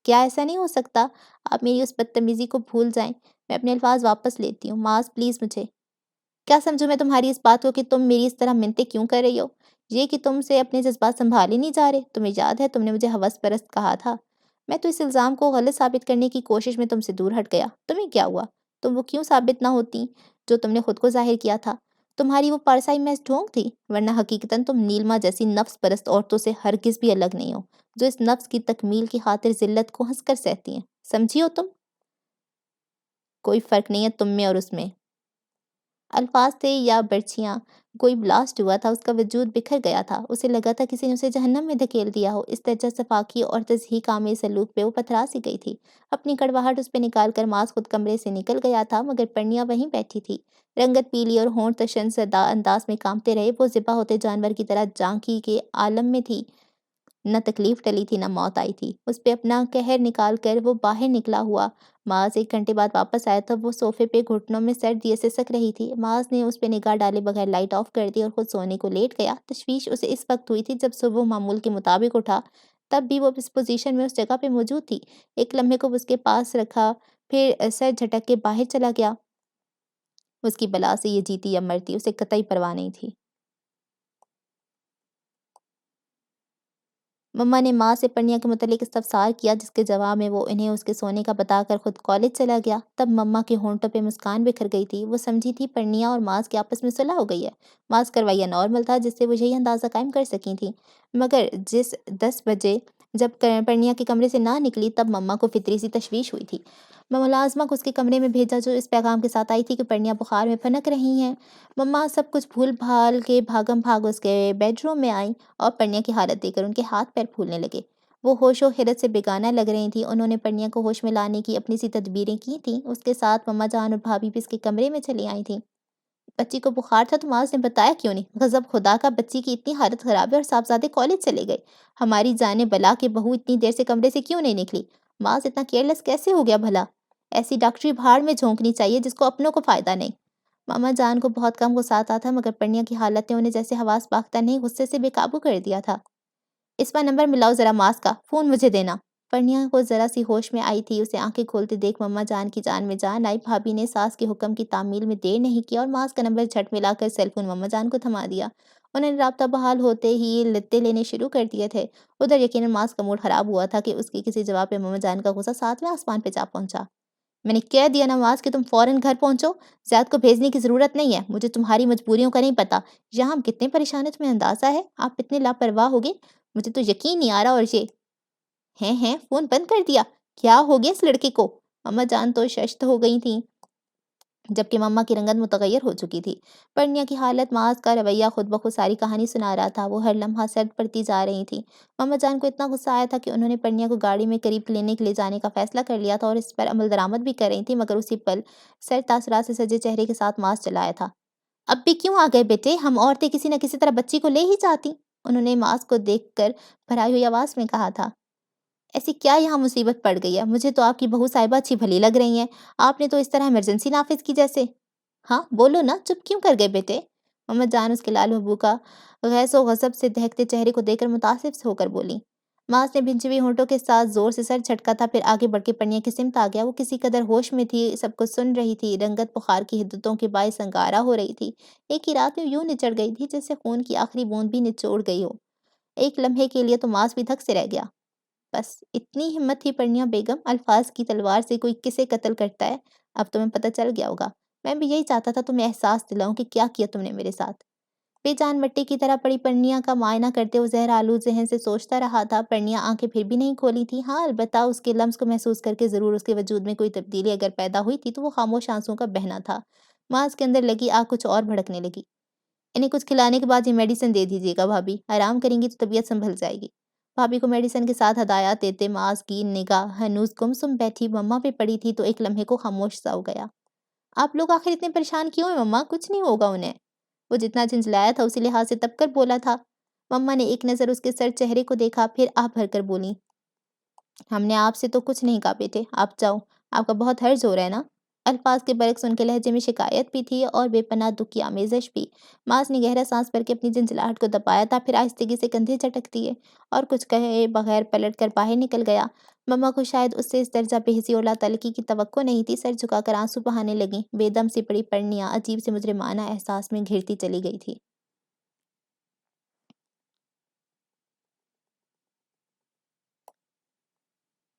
کیا ایسا نہیں ہو سکتا؟ آپ میری اس بدتمیزی کو بھول جائیں۔ میں اپنے الفاظ واپس لیتی ہوں۔ معاذ پلیز مجھے کیا سمجھوں میں تمہاری اس بات کو کہ تم میری اس طرح منتیں کیوں کر رہی ہو؟ یہ کہ تم سے اپنے جذبات سنبھالے نہیں جا رہے۔ تمہیں یاد ہے تم نے مجھے ہوس پرست کہا تھا؟ میں تو اس الزام کو غلط ثابت کرنے کی کوشش میں تم سے دور ہٹ گیا۔ تمہیں کیا ہوا؟ تم وہ کیوں ثابت نہ ہوتی جو تم نے خود کو ظاہر کیا تھا؟ تمہاری وہ پارسائی محض ڈھونگ تھی، ورنہ حقیقتاً تم نیلما جیسی نفس پرست عورتوں سے ہرگز بھی الگ نہیں ہو، جو اس نفس کی تکمیل کی خاطر ذلت کو ہنس کر سہتی ہیں۔ سمجھی ہو تم؟ کوئی فرق نہیں ہے تم میں اور اس میں۔ الفاظ تھے یا برچھیاں؟ کوئی بلاسٹ ہوا تھا، اس کا وجود بکھر گیا تھا۔ اسے لگا تھا کسی نے اسے جہنم میں دھکیل دیا ہو۔ اس درجہ صفاقی اور تضحیق آمیز سلوک پہ وہ پتھرا سی گئی تھی۔ اپنی کڑواہٹ اس پہ نکال کر معاذ خود کمرے سے نکل گیا تھا، مگر پرنیا وہیں بیٹھی تھی۔ رنگت پیلی اور ہونٹ تشن زدہ انداز میں کانپتے رہے۔ وہ ذبح ہوتے جانور کی طرح جھانکی کے عالم میں تھی۔ نہ تکلیف ٹلی تھی نہ موت آئی تھی۔ اس پہ اپنا قہر نکال کر وہ باہر نکلا ہوا۔ معاذ 1 گھنٹے بعد واپس آیا تب وہ صوفے پہ گھٹنوں میں سر دیے سسک رہی تھی۔ معاذ نے اس پہ نگاہ ڈالے بغیر لائٹ آف کر دی اور خود سونے کو لیٹ گیا۔ تشویش اسے اس وقت ہوئی تھی جب صبح معمول کے مطابق اٹھا، تب بھی وہ اس پوزیشن میں اس جگہ پہ موجود تھی۔ ایک لمحے کو وہ اس کے پاس رکھا، پھر سر جھٹک کے باہر چلا گیا۔ اس کی بلا سے یہ جیتی یا مرتی اسے قطعی پرواہ نہیں تھی۔ مما نے ماں سے پرنیا کے متعلق استفسار کیا، جس کے جواب میں وہ انہیں اس کے سونے کا بتا کر خود کالج چلا گیا۔ تب مما کے ہونٹوں پہ مسکان بکھر گئی تھی۔ وہ سمجھی تھی پرنیا اور معاذ کے آپس میں صلح ہو گئی ہے۔ معاذ کا رویہ نارمل تھا، جس سے وہ یہی اندازہ قائم کر سکی تھیں، مگر جس 10 بجے جب پرنیا کے کمرے سے نہ نکلی، تب مما کو فطری سی تشویش ہوئی تھی۔ ملازمہ کو اس کے کمرے میں بھیجا، جو اس پیغام کے ساتھ آئی تھی کہ پرنیا بخار میں پھنک رہی ہیں۔ مما سب کچھ بھول بھال کے بھاگم بھاگ اس کے بیڈ روم میں آئیں اور پرنیا کی حالت دیکھ کر ان کے ہاتھ پیر پھولنے لگے۔ وہ ہوش و حیرت سے بیگانہ لگ رہی تھیں۔ انہوں نے پرنیا کو ہوش میں لانے کی اپنی سی تدبیریں کی تھیں۔ اس کے ساتھ مما جان اور بھابھی بھی اس کے کمرے میں چلی آئی تھیں۔ بچی کو بخار تھا تو معاذ نے بتایا کیوں نہیں؟ غضب خدا کا، بچی کی اتنی حالت خراب ہے اور صاحبزادے کالج چلے گئے، ہماری جانے بلا کے بہو اتنی دیر سے کمرے سے کیوں نہیں نکلی؟ معاذ اتنا کیئرلیس کیسے ہو گیا بھلا؟ ایسی ڈاکٹری بھاڑ میں جھونکنی چاہیے جس کو اپنوں کو فائدہ نہیں۔ ماما جان کو بہت کم غصہ آتا تھا، مگر پرنیا کی حالت نے انہیں جیسے حواس باختہ نہیں، غصے سے بے قابو کر دیا تھا۔ اسما نمبر ملاؤ ذرا معاذ کا، فون مجھے دینا۔ پرنیا کو ذرا سی ہوش میں آئی تھی۔ اسے آنکھیں کھولتے دیکھ مما جان کی جان میں جان آئی۔ بھابھی نے ساس کے حکم کی تعمیل میں دیر نہیں کی اور معاذ کا نمبر جھٹ ملا کر سیل فون مما جان کو تھما دیا۔ انہوں نے رابطہ بحال ہوتے ہی لتے لینے شروع کر دیے تھے۔ ادھر یقیناً معاذ کا موڈ خراب ہوا تھا کہ اس کی کسی جواب پہ مما جان کا غصہ 7ویں آسمان پہ جا پہنچا۔ میں نے کہہ دیا نا معاذ کہ تم فوراً گھر پہنچو، زیاد کو بھیجنے کی ضرورت نہیں ہے۔ مجھے تمہاری مجبوریوں کا نہیں پتہ، یہاں ہم کتنے پریشان ہیں تمہیں اندازہ ہے؟ آپ اتنے لاپرواہ ہوگے، مجھے تو یقین نہیں آ رہا۔ اور یہ ہیں فون بند کر دیا، کیا ہو گیا اس لڑکے کو؟ مما جان تو ششت ہو گئی تھیں، جبکہ مما کی رنگت متغیر ہو چکی تھی۔ پرنیا کی حالت، معاذ کا رویہ خود بخود ساری کہانی سنا رہا تھا۔ وہ ہر لمحہ سرد پڑتی جا رہی تھی۔ مما جان کو اتنا غصہ آیا تھا کہ انہوں نے پرنیا کو گاڑی میں قریب کلینک لے جانے کا فیصلہ کر لیا تھا اور اس پر عمل درآمد بھی کر رہی تھی، مگر اسی پل سر تاثرات سے سجے چہرے کے ساتھ معاذ چلایا تھا۔ اب بھی کیوں آ گئے بیٹے؟ ہم عورتیں کسی نہ کسی طرح بچی کو لے ہی جاتی، انہوں نے معاذ کو دیکھ کر بھرائی ہوئی آواز میں کہا تھا۔ ایسی کیا یہاں مصیبت پڑ گئی ہے؟ مجھے تو آپ کی بہو صاحبہ اچھی بھلی لگ رہی ہیں، آپ نے تو اس طرح ایمرجنسی نافذ کی جیسے۔ ہاں بولو نا، چپ کیوں کر گئے بیٹے؟ مما جان اس کے لال بہبو کا غیظ و غضب سے دہکتے چہرے کو دیکھ کر متاثر ہو کر بولی۔ معاذ نے بھنچی ہوئی ہونٹوں کے ساتھ زور سے سر جھٹکا تھا، پھر آگے بڑھ کے پرنیا کی سمت آ گیا۔ وہ کسی قدر ہوش میں تھی، سب کچھ سن رہی تھی۔ رنگت بخار کی حدتوں کے باعث انگارہ ہو رہی تھی۔ ایک ہی رات میں یوں نچڑ گئی تھی جیسے خون کی آخری بوند بھی نچوڑ گئی ہو۔ ایک لمحے کے لیے تو معاذ بھی دھک سے رہ گیا۔ بس اتنی ہمت تھی پرنیا بیگم، الفاظ کی تلوار سے کوئی کسے قتل کرتا ہے؟ اب تمہیں پتہ چل گیا ہوگا۔ میں بھی یہی چاہتا تھا تمہیں احساس دلاؤں کہ کیا کیا تم نے میرے ساتھ۔ بے جان مٹی کی طرح پڑی پرنیا کا معائنہ کرتے وہ زہر آلود ذہن سے سوچتا رہا تھا۔ پرنیا آنکھیں پھر بھی نہیں کھولی تھی۔ ہاں البتہ اس کے لمس کو محسوس کر کے ضرور اس کے وجود میں کوئی تبدیلی اگر پیدا ہوئی تھی تو وہ خاموش آنسوؤں کا بہنا تھا۔ معاذ کے اندر لگی آگ کچھ اور بھڑکنے لگی۔ انہیں کچھ کھلانے کے بعد یہ میڈیسن دے دیجیے گا بھابھی، آرام کریں گی تو طبیعت سنبھل جائے گی۔ بھابھی کو میڈیسن کے ساتھ ہدایات دیتے معاذ کی نگاہ ہنوز گمسم بیٹھی مما پہ پڑی تھی تو ایک لمحے کو خاموش سا ہو گیا۔ آپ لوگ آخر اتنے پریشان کیوں ہیں مما؟ کچھ نہیں ہوگا انہیں۔ وہ جتنا جھنجھلایا تھا اسی لحاظ سے تب کر بولا تھا۔ مما نے ایک نظر اس کے سر چہرے کو دیکھا، پھر آہ بھر کر بولی، ہم نے آپ سے تو کچھ نہیں کہا بیٹے، آپ جاؤ، آپ کا بہت حرج ہو رہا ہے نا؟ الفاظ کے برعکس ان کے لہجے میں شکایت بھی تھی اور بے پناہ دکھ کی آمیزش بھی۔ معاذ نے گہرا سانس بھر کے اپنی جھنجھلاہٹ کو دبایا تھا، پھر آہستگی سے کندھے جھٹک دیے اور کچھ کہے بغیر پلٹ کر باہر نکل گیا۔ مما کو شاید اس سے اس درجہ بے حسی اور لاتعلقی کی توقع نہیں تھی۔ سر جھکا کر آنسو بہانے لگیں۔ بے دم سی پڑی پرنیا عجیب سے مجرمانہ احساس میں گھرتی چلی گئی تھی۔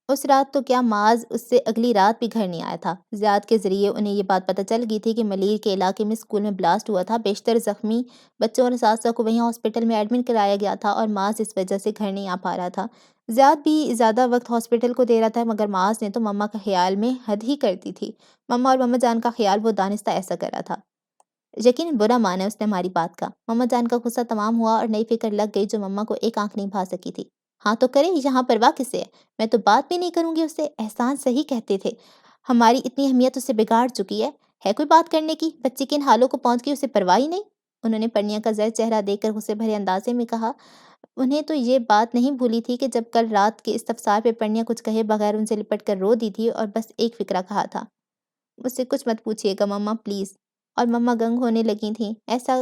اس رات تو کیا معاذ اس سے اگلی رات بھی گھر نہیں آیا تھا۔ زیاد کے ذریعے انہیں یہ بات پتہ چل گئی تھی کہ ملیر کے علاقے میں اسکول میں بلاسٹ ہوا تھا۔ بیشتر زخمی بچوں اور اساتذہ کو وہیں ہاسپٹل میں ایڈمٹ کرایا گیا تھا اور معاذ اس وجہ سے گھر نہیں آ پا رہا تھا۔ زیاد بھی زیادہ وقت ہاسپٹل کو دے رہا تھا، مگر معاذ نے تو مما کا خیال میں حد ہی کر دی تھی۔ مما اور مما جان کا خیال وہ دانستہ ایسا کر رہا تھا۔ یقیناً برا مانا اس نے ہماری بات کا۔ مما جان کا غصہ تمام ہوا اور نئی فکر لگ گئی جو مما کو ایک آنکھ نہیں بھا سکی تھی۔ ہاں تو کرے، یہاں پرواہ کسے ہے؟ میں تو بات بھی نہیں کروں گی اس سے۔ احسان صحیح کہتے تھے، ہماری اتنی اہمیت اسے بگاڑ چکی ہے کوئی بات کرنے کی؟ بچی کے ان حالوں کو پہنچ گئی، اسے پرواہ ہی نہیں۔ انہوں نے پرنیا کا زرد چہرہ دیکھ کر غصے بھرے اندازے میں کہا۔ انہیں تو یہ بات نہیں بھولی تھی کہ جب کل رات کے استفسار پہ پرنیا کچھ کہے بغیر ان سے لپٹ کر رو دی تھی اور بس ایک فکرہ کہا تھا، مجھ سے کچھ مت پوچھیے گا مما پلیز۔ اور مما گنگ ہونے لگی تھیں۔ ایسا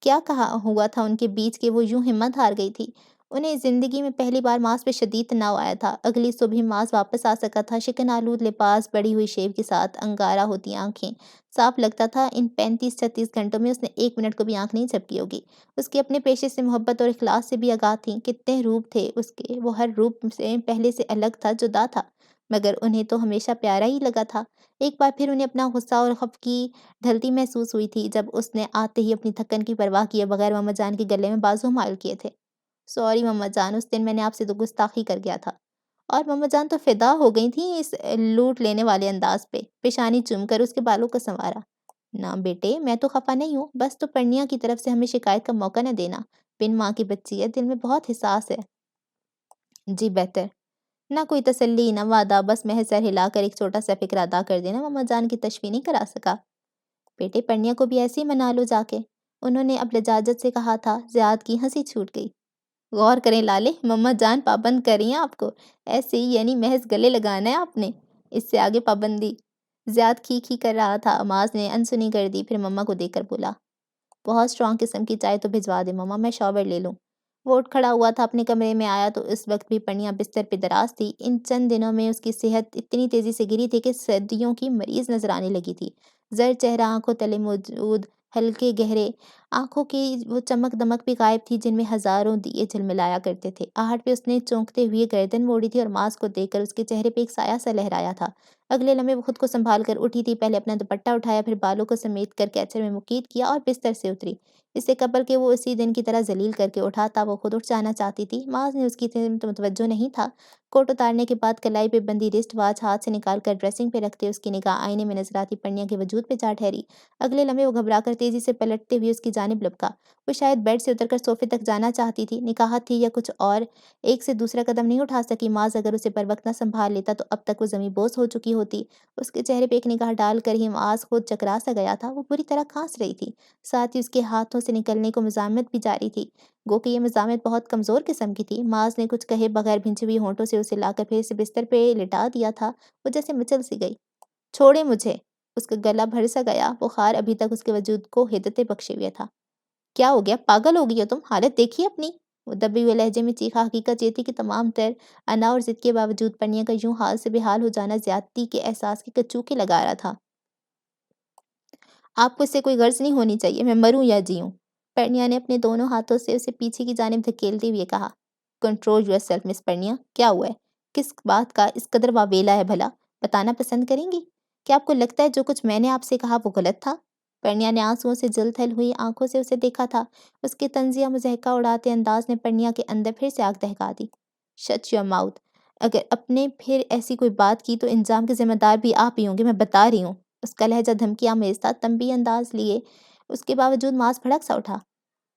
کیا کہا ہوا تھا ان کے بیچ کہ وہ یوں ہمت ہار گئی تھی؟ انہیں زندگی میں پہلی بار ماس پہ شدید تناؤ آیا تھا۔ اگلی صبح ماس واپس آ سکا تھا، شکن آلود لباس، بڑی ہوئی شیو کے ساتھ انگارہ ہوتی آنکھیں۔ صاف لگتا تھا ان 35-36 گھنٹوں میں اس نے 1 منٹ کو بھی آنکھ نہیں جھپکی ہوگی۔ اس کے اپنے پیشے سے محبت اور اخلاص سے بھی آگاہ تھیں۔ کتنے روپ تھے اس کے، وہ ہر روپ سے پہلے سے الگ تھا، جدا تھا، مگر انہیں تو ہمیشہ پیارا ہی لگا تھا۔ ایک بار پھر انہیں اپنا غصہ اور خفگی ڈھلتی محسوس ہوئی تھی جب اس نے آتے ہی اپنی تھکن کی پرواہ کیے بغیر ماما جان کے گلے میں بازو مال کیے تھے۔ سوری ماما جان، اس دن میں نے آپ سے تو گستاخی کر گیا تھا۔ اور ماما جان تو فدا ہو گئی تھیں اس لوٹ لینے والے انداز پہ، پیشانی چوم کر اس کے بالوں کو سنوارا۔ نہ بیٹے، میں تو خفا نہیں ہوں، بس تو پرنیا کی طرف سے ہمیں شکایت کا موقع نہ دینا۔ بن ماں کی بچی ہے، دل میں بہت حساس ہے۔ جی بہتر۔ نہ کوئی تسلی، نہ وعدہ، بس محض سر ہلا کر ایک چھوٹا سا فکر ادا کر دینا ماما جان کی تشفی نہیں کرا سکا۔ بیٹے پرنیا کو بھی ایسے ہی منا لو جا کے، انہوں نے اب لجاجت سے کہا تھا۔ زیاد کی ہنسی چھوٹ گئی۔ غور کریں لالے، ماما جان پابند کر رہی ہیں آپ کو، ایسے ہی یعنی محض گلے لگانا ہے آپ نے، اس سے آگے پابندی۔ زیاد کھی کر رہا تھا۔ معاذ نے انسنی کر دی، پھر مما کو دیکھ کر بولا، بہت اسٹرانگ قسم کی چائے تو بھجوا دے ماما، میں شاور لے لوں۔ وہ اٹھ کھڑا ہوا تھا، اپنے کمرے میں آیا تو اس وقت بھی پرنیا بستر پہ دراز تھی۔ ان چند دنوں میں اس کی صحت اتنی تیزی سے گری تھی کہ صدیوں کی مریض نظر آنے لگی تھی۔ زرد چہرہ، آنکھوں تلے موجود ہلکے گہرے آنکھوں کی وہ چمک دمک بھی غائب تھی جن میں ہزاروں دیے جھلملایا کرتے تھے۔ آہٹ پہ اس نے چونکتے ہوئے گردن موڑی تھی اور معاذ کو دیکھ کر اس کے چہرے پہ ایک سایہ سا لہرایا تھا۔ اگلے لمحے وہ خود کو سنبھال کر اٹھی تھی، پہلے اپنا دوپٹہ اٹھایا، پھر بالوں کو سمیٹ کر کیچر میں مکید کیا اور بستر سے اتری۔ اس سے قبل کہ وہ اسی دن کی طرح ذلیل کر کے اٹھاتا، وہ خود اٹھ جانا چاہتی تھی۔ معاذ نے اس کی سمت متوجہ نہیں تھا۔ کوٹ اتارنے کے بعد کلائی پہ بندھی رسٹ واچ ہاتھ سے نکال کر ڈریسنگ پہ رکھتے اس کی نگاہ آئینے میں نظر آتی پرنیا کے وجود پہ جا ٹھہری۔ اگلے لمحے وہ گھبرا کر تیزی سے پلٹتے ہوئے اس کی جانب لپکا۔ وہ شاید بیڈ سے اتر کر صوفے تک جانا چاہتی تھی، نکاہت تھی یا کچھ اور، ایک سے دوسرا قدم نہیں اٹھا سکی۔ معاذ اگر اسے بروقت نہ سنبھال لیتا تو اب تک وہ زمیں بوس ہو چکی ہوتی۔ اس کے چہرے پہ ایک نگاہ ڈال کر ہی معاذ خود چکرا سا گیا تھا۔ وہ بری طرح کھانس رہی تھی، ساتھ ہی اس کے ہاتھوں سے نکلنے کو مزاحمت بھی جاری تھی، گو کہ یہ مزاحمت بہت کمزور قسم کی تھی۔ معاذ نے کچھ کہے بغیر بھنچے ہوئے ہونٹوں سے اسے لا کر پھر سے بستر پہ لٹا دیا تھا۔ وہ جیسے مچل سی گئی۔ چھوڑے مجھے۔ اس کا گلا بھر سا گیا، بخار ابھی تک اس کے وجود کو ہدت بخشے ہوئے تھا۔ کیا ہو گیا، پاگل ہو گئی ہو تم، حالت دیکھیے اپنی۔ وہ دبے ہوئے لہجے میں چیخا۔ حقیقت یہ تھی کہ تمام تر انا اور ضد کے باوجود پرنیا کا یوں حال سے بحال ہو جانا زیادتی کے احساس کے کچوکے لگا رہا تھا۔ آپ کو اس سے کوئی غرض نہیں ہونی چاہیے، میں مروں یا جیوں۔ پرنیا نے اپنے دونوں ہاتھوں سے اسے پیچھے کی جانب دھکیلتے ہوئے کہا۔ کنٹرول یور سیلف مس پرنیا، کیا ہوا ہے؟ کس بات کا اس قدر واویلا ہے بھلا؟ بتانا پسند کریں گی؟ کیا آپ کو لگتا ہے جو کچھ میں نے آپ سے کہا وہ غلط تھا؟ پرنیا نے آنسوؤں سے جل تھل ہوئی آنکھوں سے اسے دیکھا تھا۔ اس کے طنزیہ مضحکہ اڑاتے انداز نے پرنیا کے اندر پھر سے آگ دہکا دی۔ شٹ یور ماؤتھ، اگر اپنے پھر ایسی کوئی بات کی تو انجام کے ذمہ دار بھی آپ ہی ہوں گے، میں بتا رہی ہوں۔ اس کا لہجہ دھمکی آمیز تھا، تنبیہ انداز لیے اس کے باوجود معاذ بھڑک سا اٹھا۔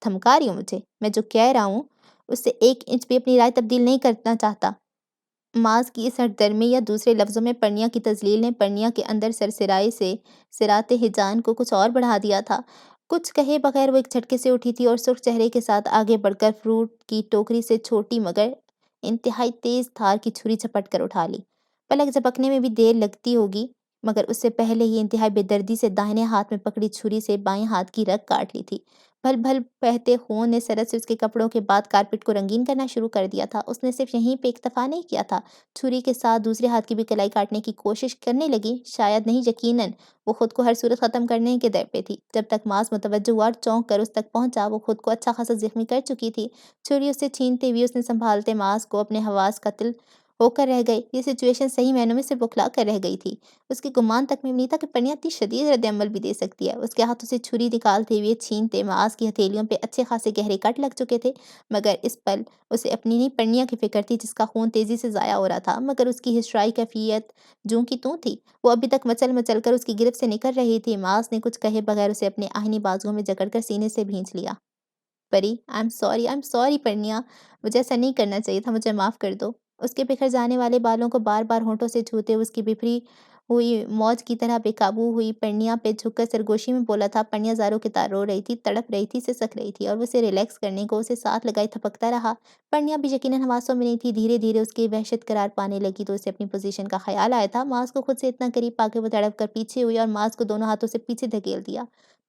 دھمکا رہی ہوں مجھے؟ میں جو کہہ رہا ہوں اس سے 1 انچ بھی اپنی رائے تبدیل نہیں کرنا چاہتا۔ معاذ کی اس ہٹ درمی یا دوسرے لفظوں میں پرنیا کی تذلیل نے پرنیا کے اندر سرسرائے سے صراط ہجان کو کچھ اور بڑھا دیا تھا۔ کچھ کہے بغیر وہ ایک جھٹکے سے اٹھی تھی اور سرخ چہرے کے ساتھ آگے بڑھ کر فروٹ کی ٹوکری سے چھوٹی مگر انتہائی تیز دھار کی چھری جھپٹ کر اٹھا لی۔ پلک جھپکنے میں بھی دیر لگتی ہوگی، مگر اس سے پہلے ہی انتہائی بے دردی سے داہنے ہاتھ میں پکڑی چھری سے بائیں ہاتھ کی رگ کاٹ لی تھی۔ بھل بھل بہتے خون نے سرد سے اس کے کپڑوں کے بعد کارپٹ کو رنگین کرنا شروع کر دیا تھا۔ اس نے صرف یہیں پہ اکتفا نہیں کیا تھا، چھری کے ساتھ دوسرے ہاتھ کی بھی کلائی کاٹنے کی کوشش کرنے لگی۔ شاید نہیں، یقیناً وہ خود کو ہر صورت ختم کرنے کے در پہ تھی۔ جب تک معاذ متوجہ ہوا اور چونک کر اس تک پہنچا، وہ خود کو اچھا خاصا زخمی کر چکی تھی۔ چھری اس سے چھینتے ہوئے اس نے سنبھالتے معاذ کو اپنے حواس قتل ہو کر رہ گئے۔ یہ سچویشن صحیح معنوں میں صرف بکھلا کر رہ گئی تھی۔ اس کے گمان تک میں نہیں تھا کہ پرنیا اتنی شدید رد عمل بھی دے سکتی ہے۔ اس کے ہاتھوں سے چھری نکالتے ہوئے چھینتے معاذ کی ہتھیلیوں پہ اچھے خاصے گہرے کٹ لگ چکے تھے، مگر اس پل اسے اپنی نہیں پرنیا کی فکر تھی جس کا خون تیزی سے ضائع ہو رہا تھا، مگر اس کی ہسٹرائی کیفیت جوں کی توں تھی۔ وہ ابھی تک مچل مچل کر اس کی گرفت سے نکل رہی تھی۔ معاذ نے کچھ کہے بغیر اسے اپنے آہنی بازوؤں میں جکڑ کر سینے سے بھینچ لیا۔ پری، آئی ایم سوری پرنیا، مجھے ایسا نہیں کرنا چاہیے تھا، مجھے معاف کر دو۔ اس کے بکھر جانے والے بالوں کو بار بار ہونٹوں سے چھوتے اس کی بفری ہوئی موج کی طرح بے قابو ہوئی پرنیا پہ جھک کر سرگوشی میں بولا تھا۔ پرنیا زاروں کے تار رو رہی تھی، تڑپ رہی تھی، سسک رہی تھی، اور وہ اسے ریلیکس کرنے کو اسے ساتھ لگائے تھپکتا رہا۔ پرنیا بھی یقیناً حواسوں میں نہیں تھی۔ دھیرے دھیرے اس کی وحشت قرار پانے لگی تو اسے اپنی پوزیشن کا خیال آیا تھا۔ معاذ کو خود سے اتنا قریب پا کے وہ تڑپ کر پیچھے ہوئی اور معاذ کو دونوں ہاتھوں سے پیچھے دھکیل دیا۔